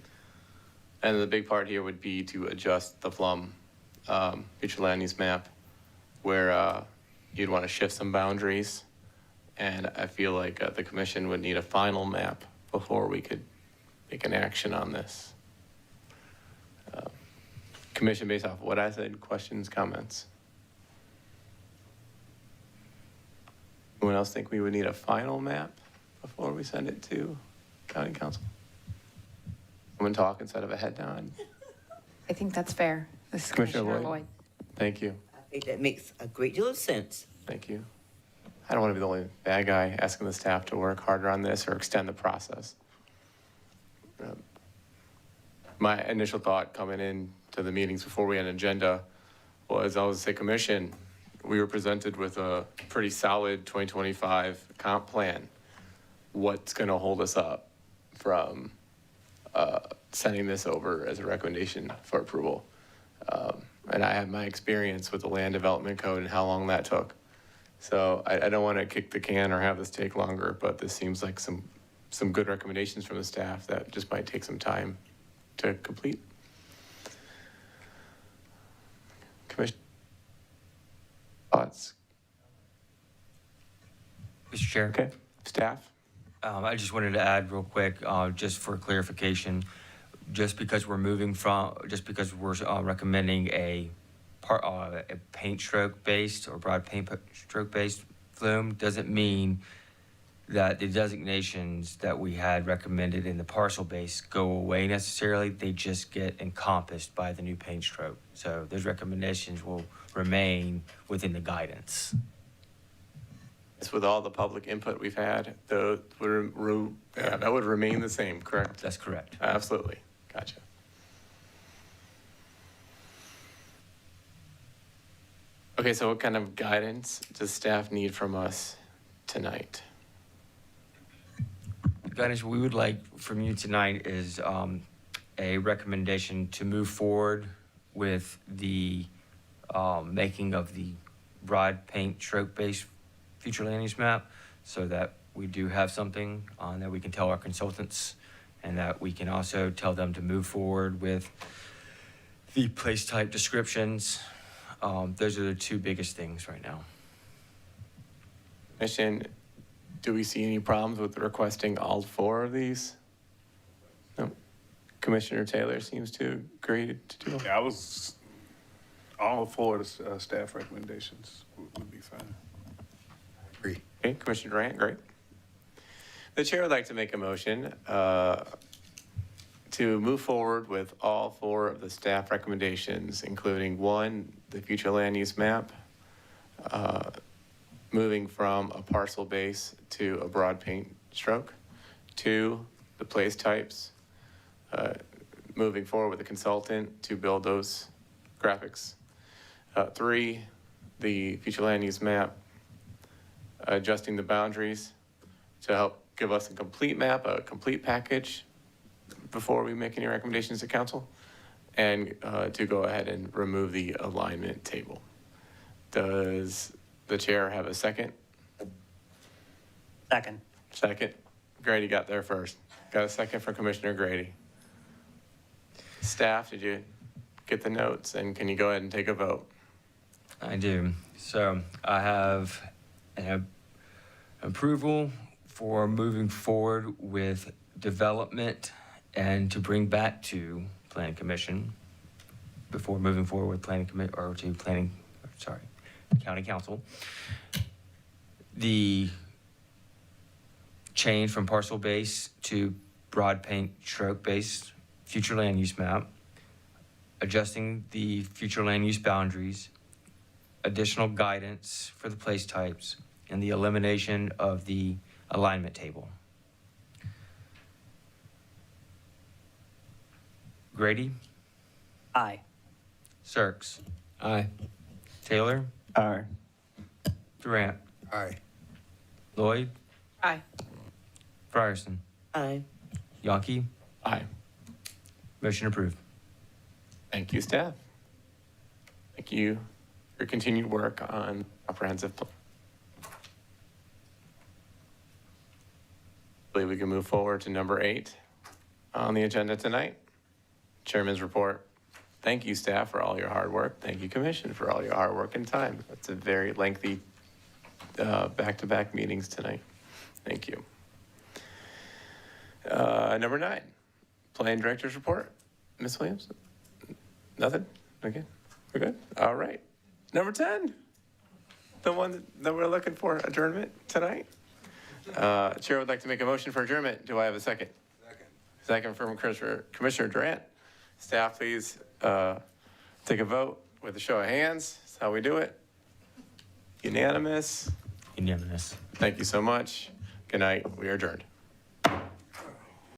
S1: And the big part here would be to adjust the FLUM, future land use map, where you'd want to shift some boundaries. And I feel like the commission would need a final map before we could make an action on this. Commission, based off what I said, questions, comments? Anyone else think we would need a final map before we send it to county council? Someone talk instead of a head nod.
S4: I think that's fair. This is
S1: Commissioner
S4: Commissioner
S1: Lloyd.
S4: Lloyd.
S1: Thank you.
S6: I think that makes a great deal of sense.
S1: Thank you. I don't want to be the only bad guy asking the staff to work harder on this or extend the process. My initial thought coming in to the meetings before we had an agenda was, I was say, Commission, we were presented with a pretty solid 2025 comp plan. What's going to hold us up from sending this over as a recommendation for approval? And I have my experience with the land development code and how long that took. So I don't want to kick the can or have this take longer, but this seems like some good recommendations from the staff that just might take some time to complete. Commission thoughts?
S2: Mr. Chair?
S1: Okay, staff?
S2: I just wanted to add real quick, just for clarification, just because we're recommending a paint stroke based or broad paint stroke based flume doesn't mean that the designations that we had recommended in the parcel base go away necessarily. They just get encompassed by the new paint stroke. So those recommendations will remain within the guidance.
S1: With all the public input we've had, that would remain the same, correct?
S2: That's correct.
S1: Absolutely. Gotcha. Okay, so what kind of guidance does staff need from us tonight?
S2: The guidance we would like from you tonight is a recommendation to move forward with the making of the broad paint stroke-based future land use map, so that we do have something that we can tell our consultants, and that we can also tell them to move forward with the place type descriptions. Those are the two biggest things right now.
S1: Commission, do we see any problems with requesting all four of these? No. Commissioner Taylor seems to agree to do it.
S17: Yeah, I was all for the staff recommendations would be fine.
S1: Agree. Okay, Commissioner Durant, great. The chair would like to make a motion to move forward with all four of the staff recommendations, including 1, the future land use map, moving from a parcel base to a broad paint stroke. 2, the place types, moving forward with a consultant to build those graphics. 3, the future land use map, adjusting the boundaries to help give us a complete map, a complete package before we make any recommendations to council, and to go ahead and remove the alignment table. Does the chair have a second?
S3: Second.
S1: Second. Grady got there first. Got a second from Commissioner Grady. Staff, did you get the notes, and can you go ahead and take a vote?
S2: I do. So I have an approval for moving forward with development and to bring back to Planning Commission before moving forward with County Council. The change from parcel base to broad paint stroke based future land use map, adjusting the future land use boundaries, additional guidance for the place types, and the elimination of the alignment table. Grady?
S3: Aye.
S2: Sirks?
S14: Aye.
S2: Taylor?
S1: Aye.
S2: Durant?
S15: Aye.
S2: Lloyd?
S4: Aye.
S2: Frierson?
S6: Aye.
S2: Yonke?
S1: Aye.
S2: Motion approved.
S1: Thank you, staff. Thank you for your continued work on comprehensive plan. I believe we can move forward to number 8 on the agenda tonight. Chairman's report. Thank you, staff, for all your hard work. Thank you, Commission, for all your hard work and time. It's a very lengthy back-to-back meetings tonight. Thank you. Number 9, Plan Director's report. Ms. Williams? Nothing? Okay, we're good? All right. Number 10, the one that we're looking for, adjournment tonight. Chair would like to make a motion for adjournment. Do I have a second? Second from Commissioner Durant. Staff, please take a vote with a show of hands. That's how we do it. Unanimous.
S2: Unanimous.
S1: Thank you so much. Good night. We are adjourned.